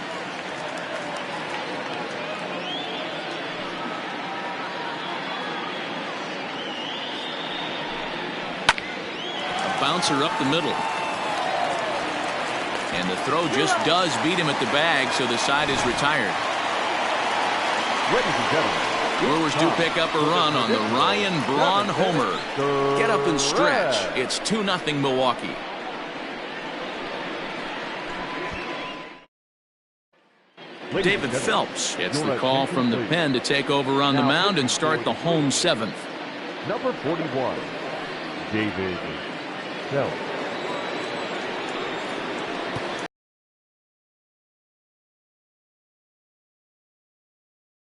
bouncer up the middle. And the throw just does beat him at the bag, so the side is retired. Ladies and gentlemen, Brewers do pick up a run on the Ryan Braun homer. Get up and stretch. It's 2-0 Milwaukee. David Phelps gets the call from the pen to take over on the mound and start the home 7th. number 41, David Phelps.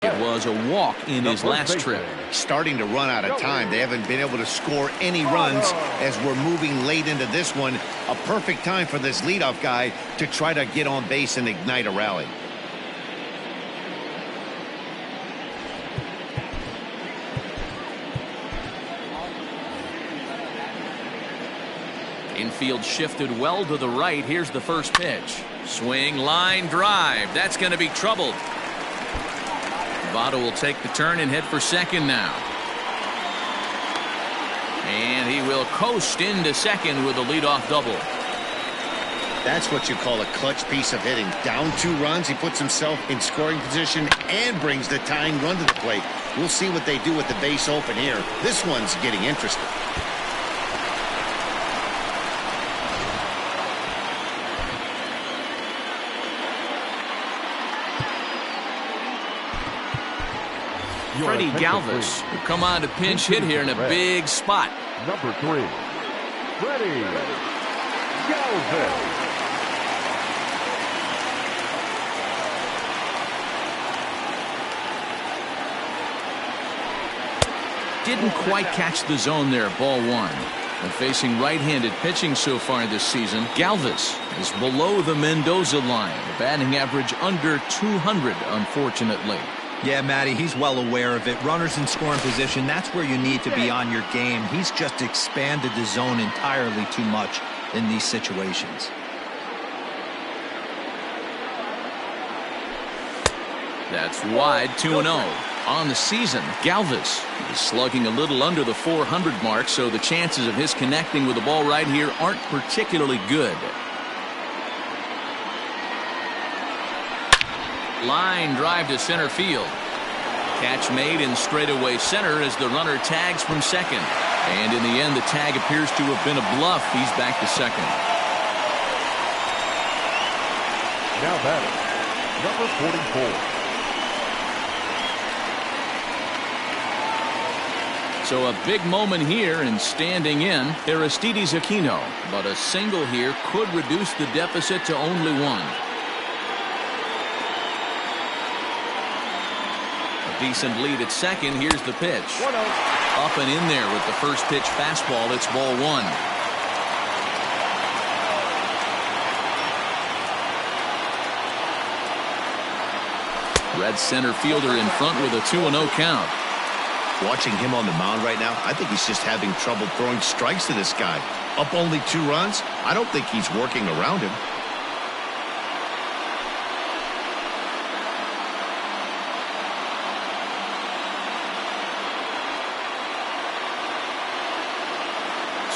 It was a walk in his last trip. Starting to run out of time. They haven't been able to score any runs as we're moving late into this one. A perfect time for this leadoff guy to try to get on base and ignite a rally. Infield shifted well to the right. Here's the first pitch. Swing, line, drive. That's going to be troubled. Votto will take the turn and head for second now. And he will coast into second with a leadoff double. That's what you call a clutch piece of hitting. Down 2 runs, he puts himself in scoring position and brings the tying run to the plate. We'll see what they do with the base open here. This one's getting interesting. Freddie Galvis will come on to pinch hit here in a big spot. Number 3, Freddie Galvis. Didn't quite catch the zone there. Ball 1. And facing right-handed pitching so far this season, Galvis is below the Mendoza line. The batting average under 200, unfortunately. Yeah, Matty, he's well aware of it. Runners in scoring position, that's where you need to be on your game. He's just expanded the zone entirely too much in these situations. That's wide. 2-0. On the season, Galvis is slugging a little under the 400 mark, so the chances of his connecting with the ball right here aren't particularly good. Line drive to center field. Catch made in straightaway center as the runner tags from second. And in the end, the tag appears to have been a bluff. He's back to second. Now batting, number 44. So a big moment here, and standing in, Aristides Aquino. But a single here could reduce the deficit to only one. A decent lead at second. Here's the pitch. Up and in there with the first pitch fastball. It's ball one. Red center fielder in front with a 2-0 count. Watching him on the mound right now, I think he's just having trouble throwing strikes to this guy. Up only 2 runs? I don't think he's working around him.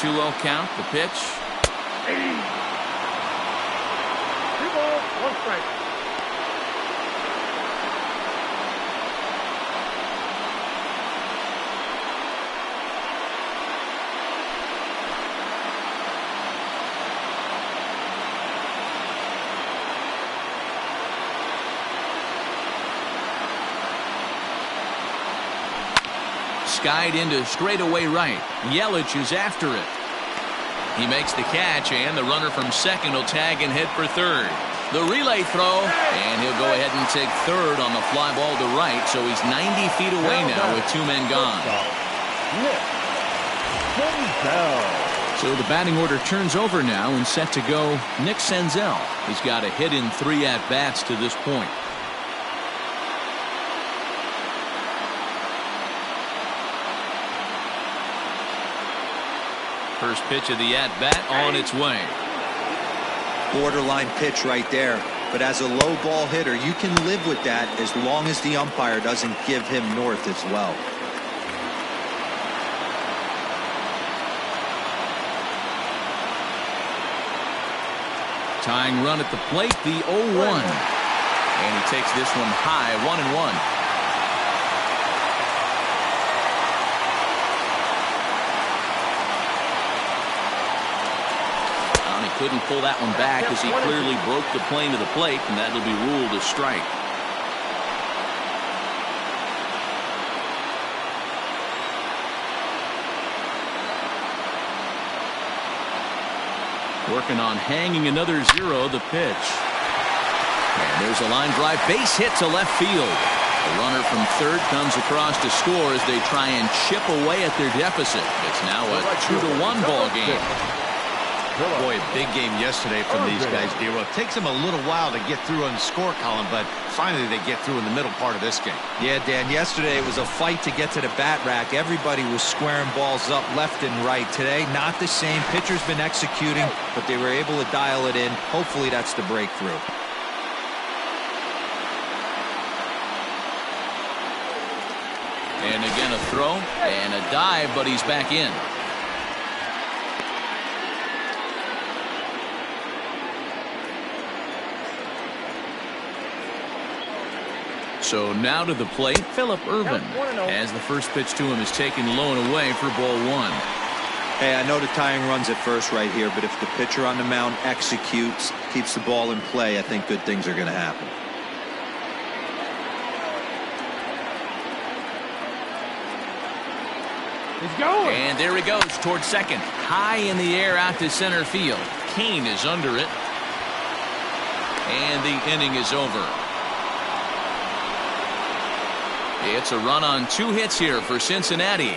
Two-0 count, the pitch. 2 balls, 1 strike. Skied into straightaway right. Yelich is after it. He makes the catch, and the runner from second will tag and head for third. The relay throw, and he'll go ahead and take third on the fly ball to right, so he's 90 feet away now with 2 men gone. So the batting order turns over now, and set to go Nick Senzel. He's got a hit in 3 at-bats to this point. First pitch of the at-bat on its way. Borderline pitch right there. But as a low ball hitter, you can live with that as long as the umpire doesn't give him north as well. Tying run at the plate, the 0-1. And he takes this one high, 1-1. Couldn't pull that one back as he clearly broke the plane to the plate, and that'll be ruled a strike. Working on hanging another 0, the pitch. And there's a line drive, base hit to left field. The runner from third comes across to score as they try and chip away at their deficit. It's now a 2-1 ball game. Boy, a big game yesterday from these guys, D-Row. It takes them a little while to get through on the score column, but finally they get through in the middle part of this game. Yeah, Dan, yesterday it was a fight to get to the bat rack. Everybody was squaring balls up left and right. Today, not the same. Pitcher's been executing, but they were able to dial it in. Hopefully that's the breakthrough. And again a throw and a dive, but he's back in. So now to the plate, Phillip Ervin, as the first pitch to him is taken low and away for ball 1. Hey, I know the tying run's at first right here, but if the pitcher on the mound executes, keeps the ball in play, I think good things are going to happen. He's going. And there he goes towards second. High in the air out to center field. Kane is under it. And the inning is over. It's a run on 2 hits here for Cincinnati.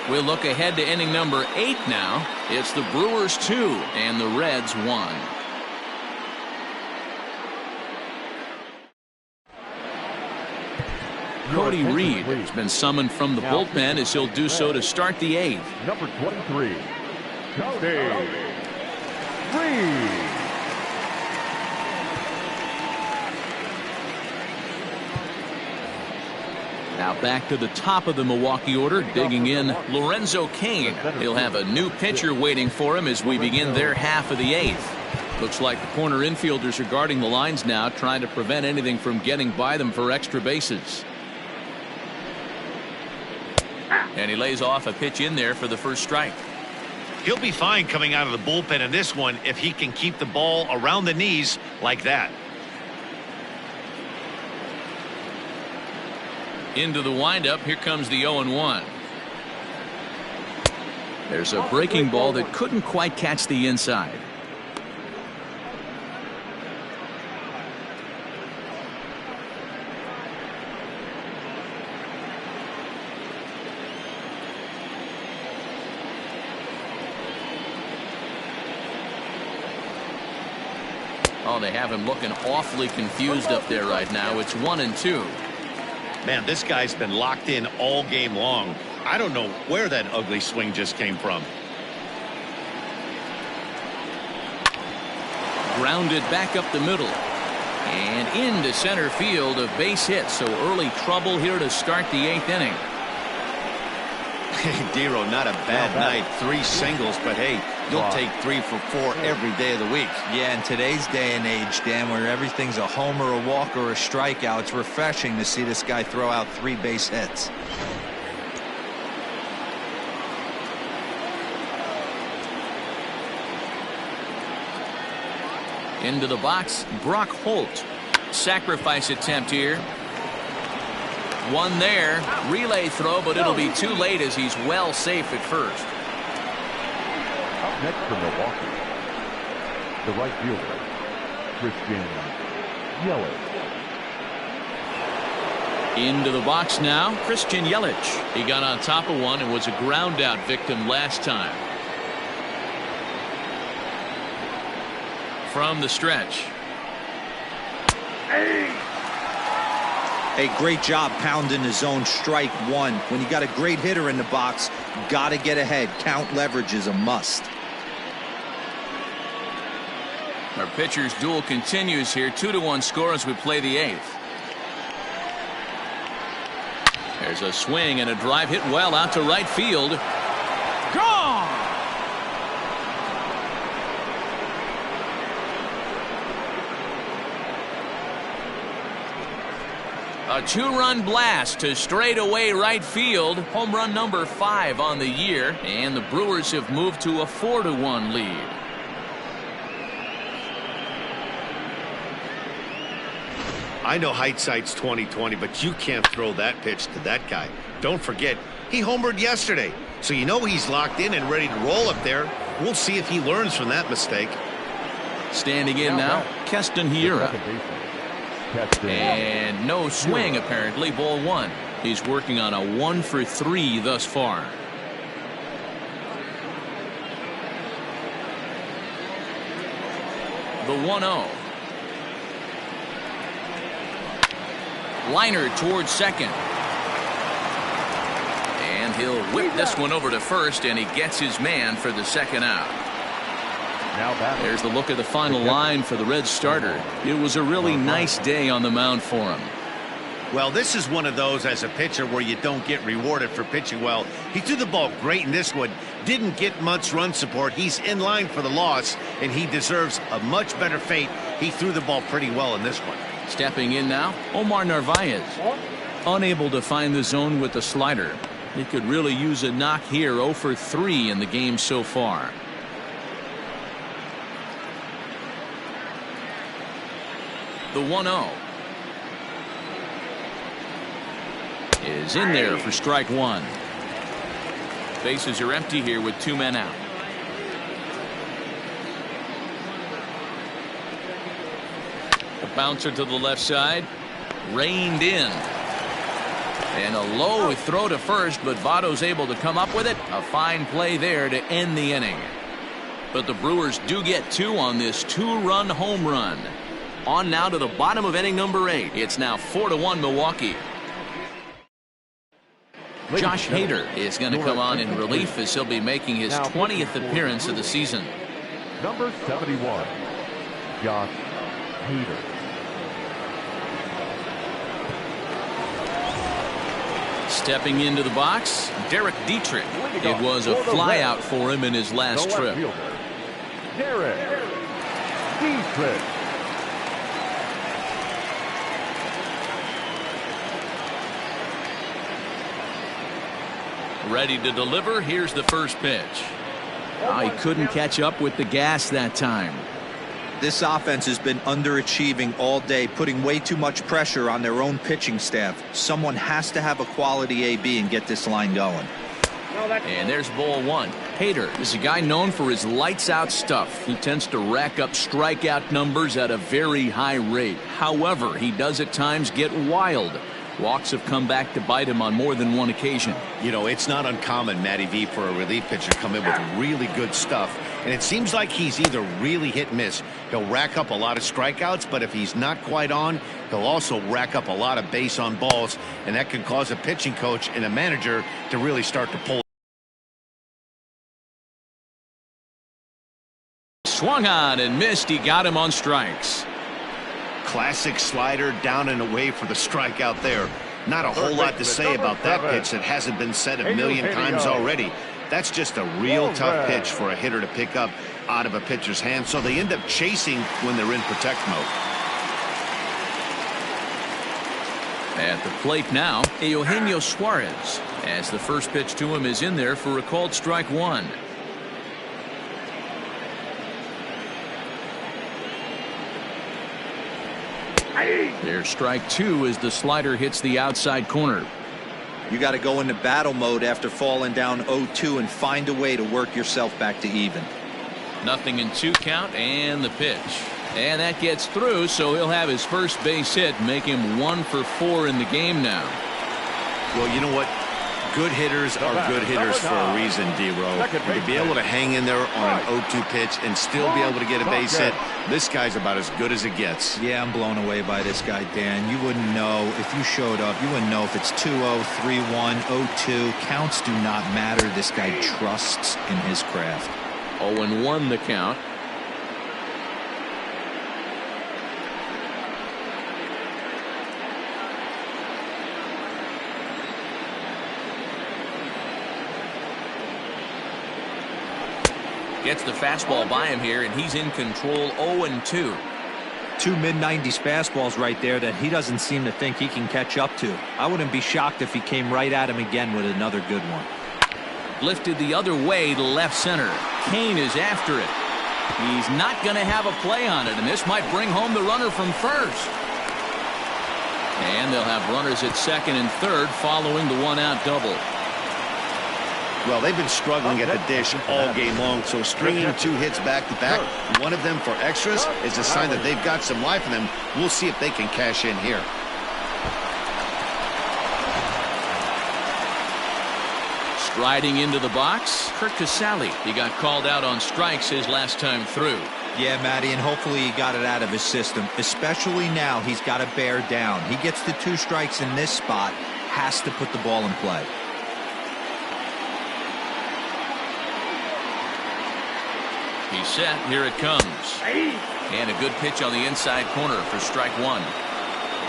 We'll look ahead to inning number 8 now. It's the Brewers 2 and the Reds 1. Cody Reed has been summoned from the bullpen as he'll do so to start the 8th. Number 23, Cody Reed. Now back to the top of the Milwaukee order, digging in Lorenzo Cain. He'll have a new pitcher waiting for him as we begin their half of the 8th. Looks like the corner infielders are guarding the lines now, trying to prevent anything from getting by them for extra bases. And he lays off a pitch in there for the first strike. He'll be fine coming out of the bullpen in this one if he can keep the ball around the knees like that. Into the windup. Here comes the 0-1. There's a breaking ball that couldn't quite catch the inside. Oh, they have him looking awfully confused up there right now. It's 1-2. Man, this guy's been locked in all game long. I don't know where that ugly swing just came from. Grounded back up the middle. And into center field, a base hit. So early trouble here to start the 8th inning. Dero, not a bad night. 3 singles, but hey, you'll take 3 for 4 every day of the week. Yeah, in today's day and age, Dan, where everything's a homer, a walk, or a strikeout, it's refreshing to see this guy throw out 3 base hits. Into the box, Brock Holt. Sacrifice attempt here. One there. Relay throw, but it'll be too late as he's well safe at first. Up next for Milwaukee, the right fielder, Christian Yelich. Into the box now, Christian Yelich. He got on top of one and was a ground out victim last time. From the stretch. Hey, great job pounding the zone. Strike 1. When you got a great hitter in the box, got to get ahead. Count leverage is a must. Our pitcher's duel continues here. 2-1 score as we play the 8th. There's a swing and a drive hit well out to right field. Gone! A 2-run blast to straightaway right field. Home run number 5 on the year. And the Brewers have moved to a 4-1 lead. I know hindsight's 20/20, but you can't throw that pitch to that guy. Don't forget, he homered yesterday. So you know he's locked in and ready to roll up there. We'll see if he learns from that mistake. Standing in now, Keston Hiura. And no swing, apparently. Ball 1. He's working on a 1 for 3 thus far. The 1-0. Liner towards second. And he'll whip this one over to first, and he gets his man for the second out. There's the look at the final line for the Reds starter. It was a really nice day on the mound for him. Well, this is one of those as a pitcher where you don't get rewarded for pitching well. He threw the ball great in this one. Didn't get much run support. He's in line for the loss, and he deserves a much better fate. He threw the ball pretty well in this one. Stepping in now, Omar Narvaez. Unable to find the zone with the slider. He could really use a knock here. 0 for 3 in the game so far. The 1-0 is in there for strike 1. Bases are empty here with 2 men out. A bouncer to the left side, reined in, and a low throw to first, but Votto's able to come up with it. A fine play there to end the inning. But the Brewers do get 2 on this 2-run home run. On now to the bottom of inning number 8. It's now 4-1 Milwaukee. Josh Hader is going to come on in relief as he'll be making his 20th appearance of the season. Number 71, Josh Hader. Stepping into the box, Derek Dietrich. It was a flyout for him in his last trip. Derek Dietrich. ready to deliver. Here's the first pitch. He couldn't catch up with the gas that time. This offense has been underachieving all day, putting way too much pressure on their own pitching staff. Someone has to have a quality AB and get this line going. And there's ball one. Hader is a guy known for his lights-out stuff. He tends to rack up strikeout numbers at a very high rate. However, he does at times get wild. Walks have come back to bite him on more than one occasion. You know, it's not uncommon, Matty V, for a relief pitcher to come in with really good stuff. And it seems like he's either really hit and miss. He'll rack up a lot of strikeouts, but if he's not quite on, he'll also rack up a lot of base on balls. And that can cause a pitching coach and a manager to really start to pull. Swung on and missed. He got him on strikes. Classic slider down and away for the strikeout there. Not a whole lot to say about that pitch that hasn't been said a million times already. That's just a real tough pitch for a hitter to pick up out of a pitcher's hand, so they end up chasing when they're in protect mode. At the plate now, Eugenio Suarez, as the first pitch to him is in there for a called strike one. There's strike two as the slider hits the outside corner. You got to go into battle mode after falling down 0-2 and find a way to work yourself back to even. 0-2 count and the pitch. And that gets through, so he'll have his first base hit, make him 1 for 4 in the game now. Well, you know what? Good hitters are good hitters for a reason, D-Row. To be able to hang in there on an 0-2 pitch and still be able to get a base hit, this guy's about as good as it gets. Yeah, I'm blown away by this guy, Dan. You wouldn't know if you showed up. You wouldn't know if it's 2-0, 3-1, 0-2. Counts do not matter. This guy trusts in his craft. 0-1 the count. Gets the fastball by him here, and he's in control. 0-2. Two mid-90s fastballs right there that he doesn't seem to think he can catch up to. I wouldn't be shocked if he came right at him again with another good one. Lifted the other way to left center. Kane is after it. He's not going to have a play on it, and this might bring home the runner from first. And they'll have runners at second and third following the one-out double. Well, they've been struggling at the dish all game long, so stringing 2 hits back-to-back, one of them for extras, is a sign that they've got some life in them. We'll see if they can cash in here. Striding into the box, Kurt Casale. He got called out on strikes his last time through. Yeah, Matty, and hopefully he got it out of his system. Especially now, he's got to bear down. He gets the 2 strikes in this spot, has to put the ball in play. He's set. Here it comes. And a good pitch on the inside corner for strike one.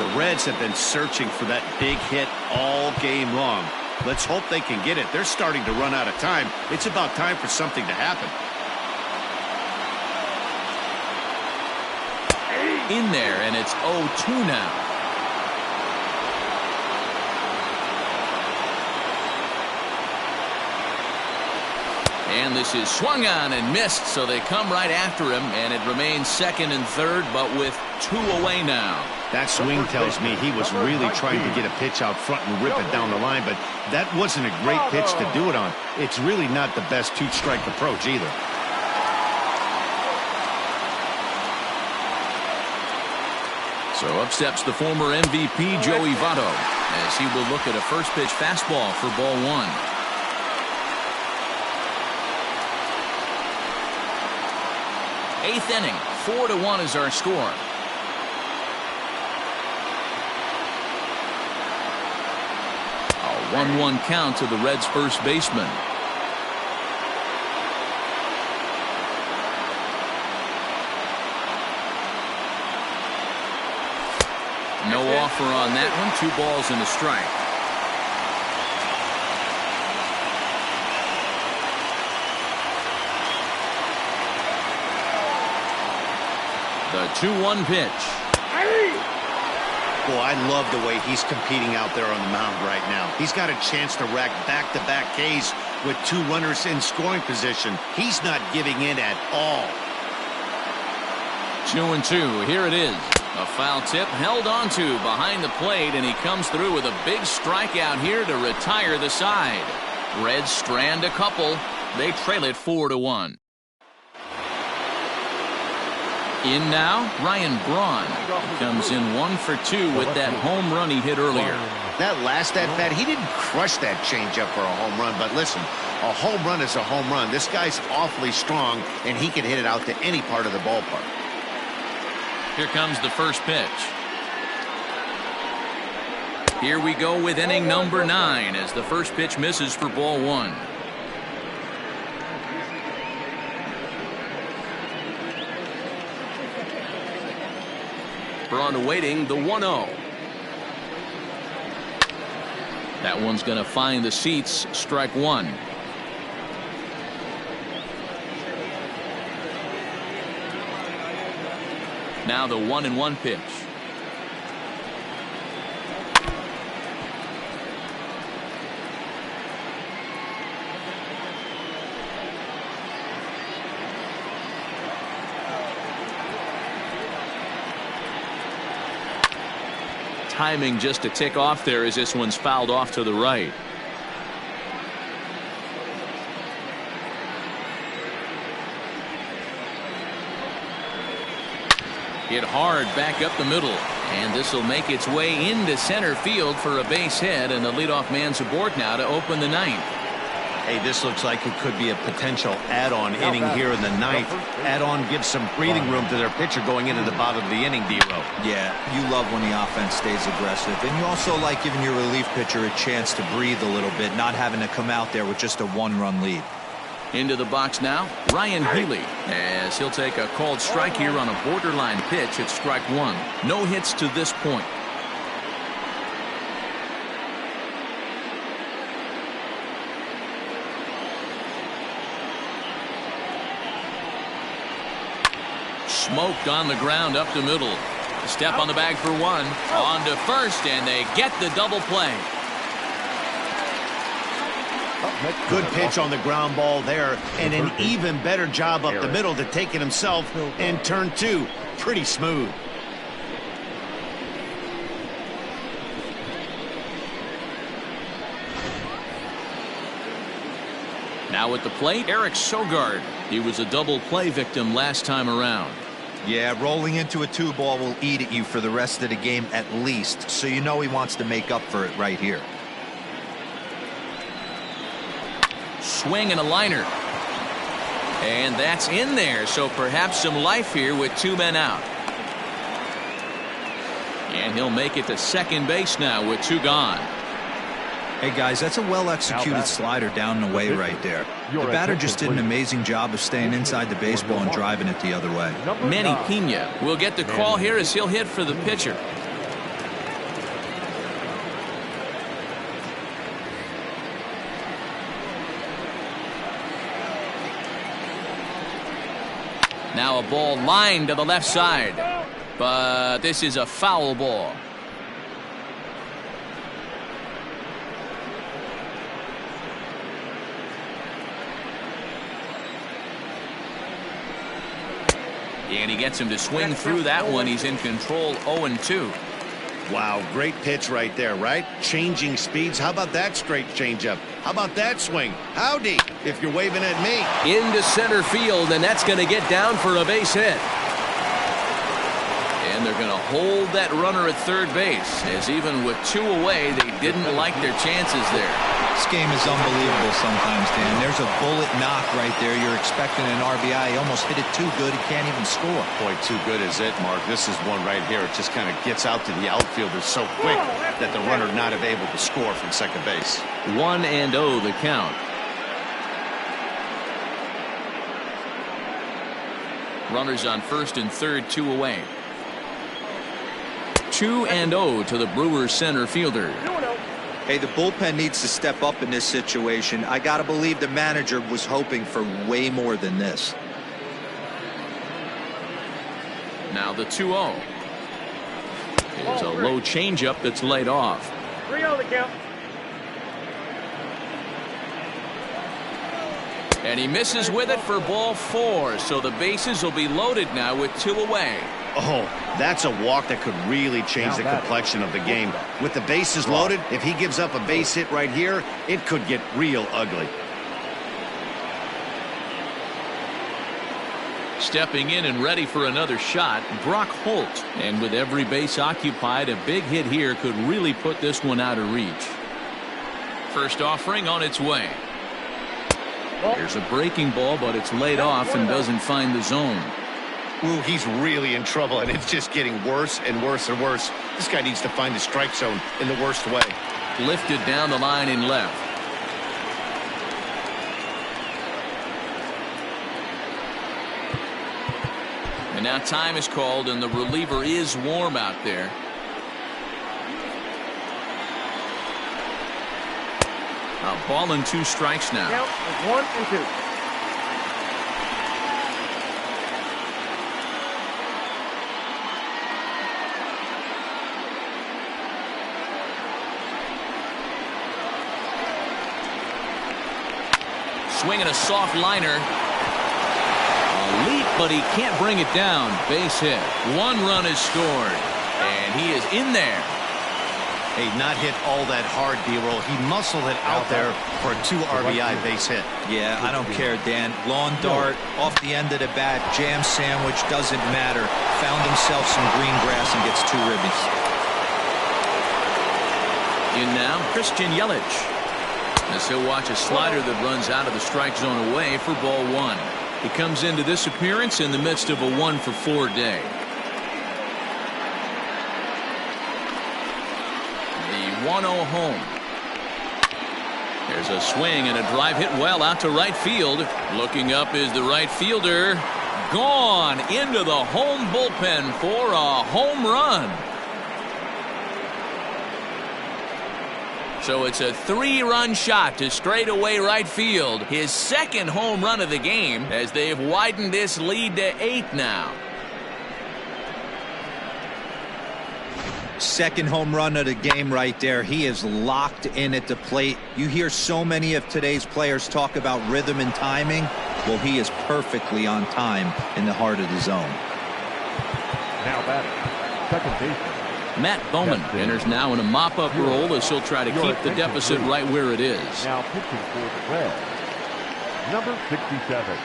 The Reds have been searching for that big hit all game long. Let's hope they can get it. They're starting to run out of time. It's about time for something to happen. In there, and it's 0-2 now. And this is swung on and missed, so they come right after him, and it remains second and third, but with 2 away now. That swing tells me he was really trying to get a pitch out front and rip it down the line, but that wasn't a great pitch to do it on. It's really not the best 2-strike approach either. So up steps the former MVP, Joey Votto, as he will look at a first pitch fastball for ball one. Eighth inning, 4-1 is our score. A 1-1 count to the Reds' first baseman. No offer on that one. 2 balls and a strike. The 2-1 pitch. Boy, I love the way he's competing out there on the mound right now. He's got a chance to rack back-to-back Ks with 2 runners in scoring position. He's not giving in at all. 2-2. Here it is. A foul tip held onto behind the plate, and he comes through with a big strikeout here to retire the side. Reds strand a couple. They trail it 4-1. In now, Ryan Braun comes in 1 for 2 with that home run he hit earlier. That last at-bat, he didn't crush that changeup for a home run, but listen, a home run is a home run. This guy's awfully strong, and he can hit it out to any part of the ballpark. Here comes the first pitch. Here we go with inning number 9 as the first pitch misses for ball 1. Braun awaiting the 1-0. That one's going to find the seats. Strike 1. Now the 1-1 pitch. Timing just a tick off there as this one's fouled off to the right. Hit hard back up the middle, and this will make its way into center field for a base hit, and the leadoff man's aboard now to open the 9th. Hey, this looks like it could be a potential add-on inning here in the 9th. Add-on gives some breathing room to their pitcher going into the bottom of the inning, D-Row. Yeah, you love when the offense stays aggressive, and you also like giving your relief pitcher a chance to breathe a little bit, not having to come out there with just a 1-run lead. Into the box now, Ryan Healy, as he'll take a called strike here on a borderline pitch at strike 1. No hits to this point. Smoked on the ground up the middle. Step on the bag for 1. On to first, and they get the double play. Good pitch on the ground ball there, and an even better job up the middle to take it himself, and turn 2. Pretty smooth. Now at the plate, Eric Sogard. He was a double play victim last time around. Yeah, rolling into a 2-ball will eat at you for the rest of the game at least, so you know he wants to make up for it right here. Swing and a liner. And that's in there, so perhaps some life here with 2 men out. And he'll make it to second base now with 2 gone. Hey guys, that's a well-executed slider down and away right there. The batter just did an amazing job of staying inside the baseball and driving it the other way. Manny Pena will get the call here as he'll hit for the pitcher. Now a ball lined to the left side, but this is a foul ball. And he gets him to swing through that one. He's in control, 0-2. Wow, great pitch right there, right? Changing speeds. How about that straight changeup? How about that swing? Howdy, if you're waving at me. Into center field, and that's going to get down for a base hit. And they're going to hold that runner at third base, as even with 2 away, they didn't like their chances there. This game is unbelievable sometimes, Dan. There's a bullet knock right there. You're expecting an RBI. He almost hit it too good. He can't even score. Boy, too good is it, Mark. This is one right here. It just kind of gets out to the outfielder so quick that the runner not able to score from second base. 1-0 the count. Runners on first and third, 2 away. 2-0 to the Brewers center fielder. Hey, the bullpen needs to step up in this situation. I got to believe the manager was hoping for way more than this. Now the 2-0. is a low changeup that's laid off. 3-0 the count. And he misses with it for ball 4. So the bases will be loaded now with 2 away. Oh, that's a walk that could really change the complexion of the game. With the bases loaded, if he gives up a base hit right here, it could get real ugly. Stepping in and ready for another shot, Brock Holt. And with every base occupied, a big hit here could really put this one out of reach. First offering on its way. There's a breaking ball, but it's laid off and doesn't find the zone. Ooh, he's really in trouble, and it's just getting worse and worse and worse. This guy needs to find the strike zone in the worst way. Lifted down the line in left. And now time is called, and the reliever is warm out there. A ball and 2 strikes now. Count is 1 and 2. Swinging a soft liner. A leap, but he can't bring it down. Base hit. 1 run is scored. And he is in there. Hey, not hit all that hard, D-roll. He muscled it out there for a 2 RBI base hit. Yeah, I don't care, Dan. Lawn dart, off the end of the bat, jam sandwich, doesn't matter. Found himself some green grass and gets 2 ribbies. In now, Christian Yelich. As he'll watch a slider that runs out of the strike zone away for ball 1. He comes into this appearance in the midst of a 1-for-4 day. 1-0 home. There's a swing and a drive hit well out to right field. Looking up is the right fielder. Gone into the home bullpen for a home run. So it's a 3-run shot to straightaway right field. His 2nd home run of the game as they've widened this lead to 8 now. 2nd home run of the game right there. He is locked in at the plate. You hear so many of today's players talk about rhythm and timing. Well, he is perfectly on time in the heart of the zone. Now batting, second baseman Matt Bowman enters now in a mop-up role as he'll try to keep the deficit right where it is. Now pitching for the Reds, number 67,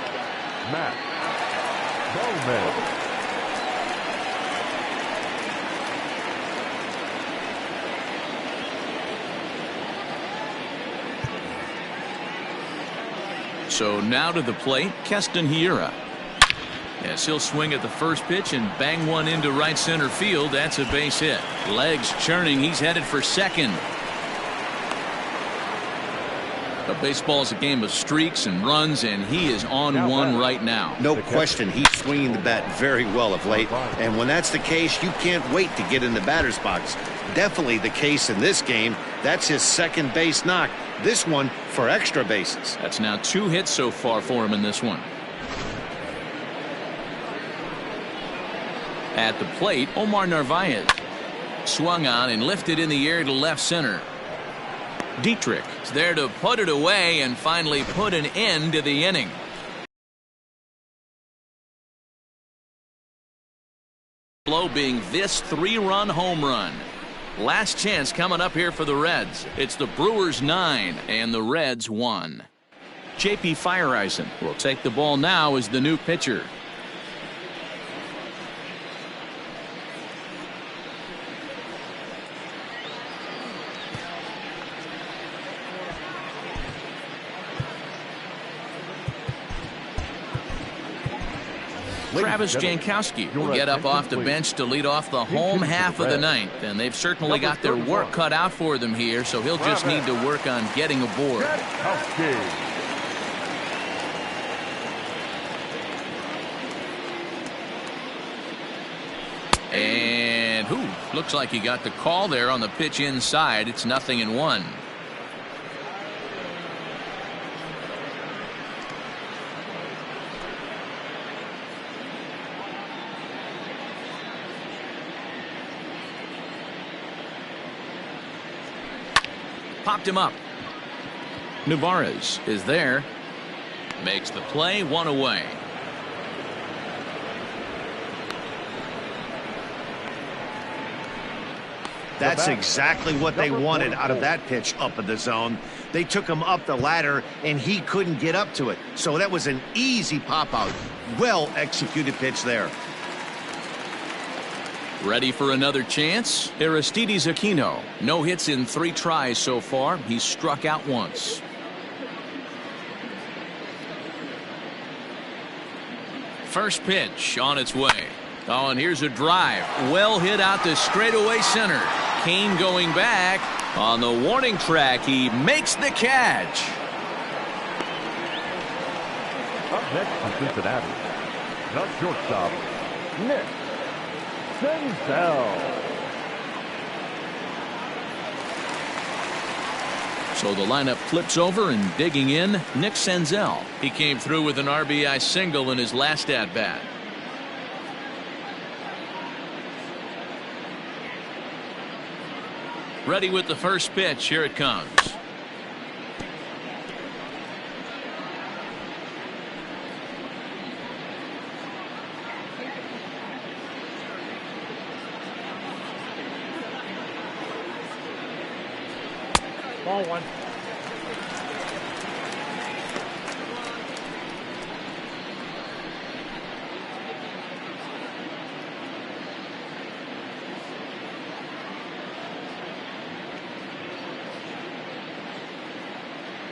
Matt Bowman. So now to the plate, Keston Hiura. Yes, he'll swing at the first pitch and bang one into right center field. That's a base hit. Legs churning. He's headed for second. But baseball is a game of streaks and runs, and he is on one right now. No question, he's swinging the bat very well of late. And when that's the case, you can't wait to get in the batter's box. Definitely the case in this game. That's his second base knock. This one for extra bases. That's now 2 hits so far for him in this one. At the plate, Omar Narvaez. Swung on and lifted in the air to left center. Dietrich is there to put it away and finally put an end to the inning. Blow being this 3-run home run. Last chance coming up here for the Reds. It's the Brewers 9 and the Reds 1. J.P. Fireisen will take the ball now as the new pitcher. Travis Jankowski will get up off the bench to lead off the home half of the ninth, and they've certainly got their work cut out for them here, so he'll just need to work on getting aboard. And looks like he got the call there on the pitch inside. It's 0-1. Popped him up. Navarez is there. Makes the play, one away. That's exactly what they wanted out of that pitch up in the zone. They took him up the ladder, and he couldn't get up to it. So that was an easy pop-out. Well-executed pitch there. Ready for another chance? Aristides Aquino. No hits in 3 tries so far. He's struck out once. First pitch on its way. Oh, and here's a drive. Well hit out to straightaway center. Kane going back. On the warning track, he makes the catch. Up next from Cincinnati, the shortstop, Nick Senzel. So the lineup flips over, and digging in, Nick Senzel. He came through with an RBI single in his last at-bat. Ready with the first pitch. Here it comes. Ball 1.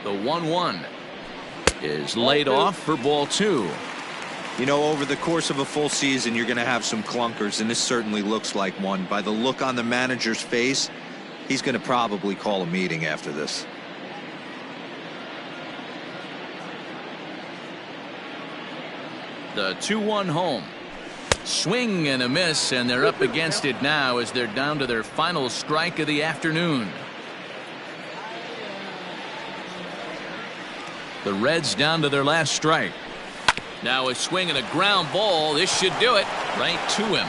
The 1-1 is laid off for ball 2. You know, over the course of a full season, you're going to have some clunkers, and this certainly looks like one. By the look on the manager's face, he's going to probably call a meeting after this. The 2-1 home. Swing and a miss, and they're up against it now as they're down to their final strike of the afternoon. The Reds down to their last strike. Now a swing and a ground ball. This should do it. Right to him.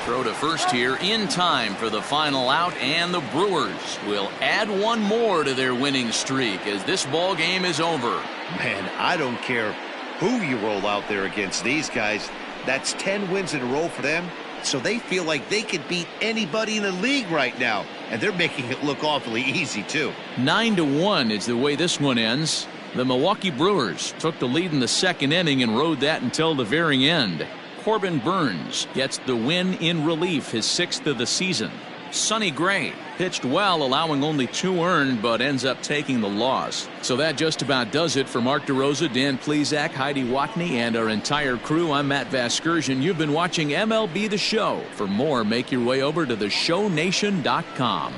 Throw to first here in time for the final out, and the Brewers will add one more to their winning streak as this ball game is over. Man, I don't care who you roll out there against these guys. That's 10 wins in a row for them. So they feel like they could beat anybody in the league right now. And they're making it look awfully easy, too. 9-1 is the way this one ends. The Milwaukee Brewers took the lead in the second inning and rode that until the very end. Corbin Burns gets the win in relief, his 6th of the season. Sonny Gray pitched well, allowing only 2 earned, but ends up taking the loss. So that just about does it for Mark DeRosa, Dan Plesac, Heidi Watney, and our entire crew. I'm Matt Vasgersian. You've been watching MLB The Show. For more, make your way over to theshownation.com.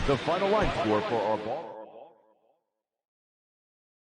The final line score for our ball.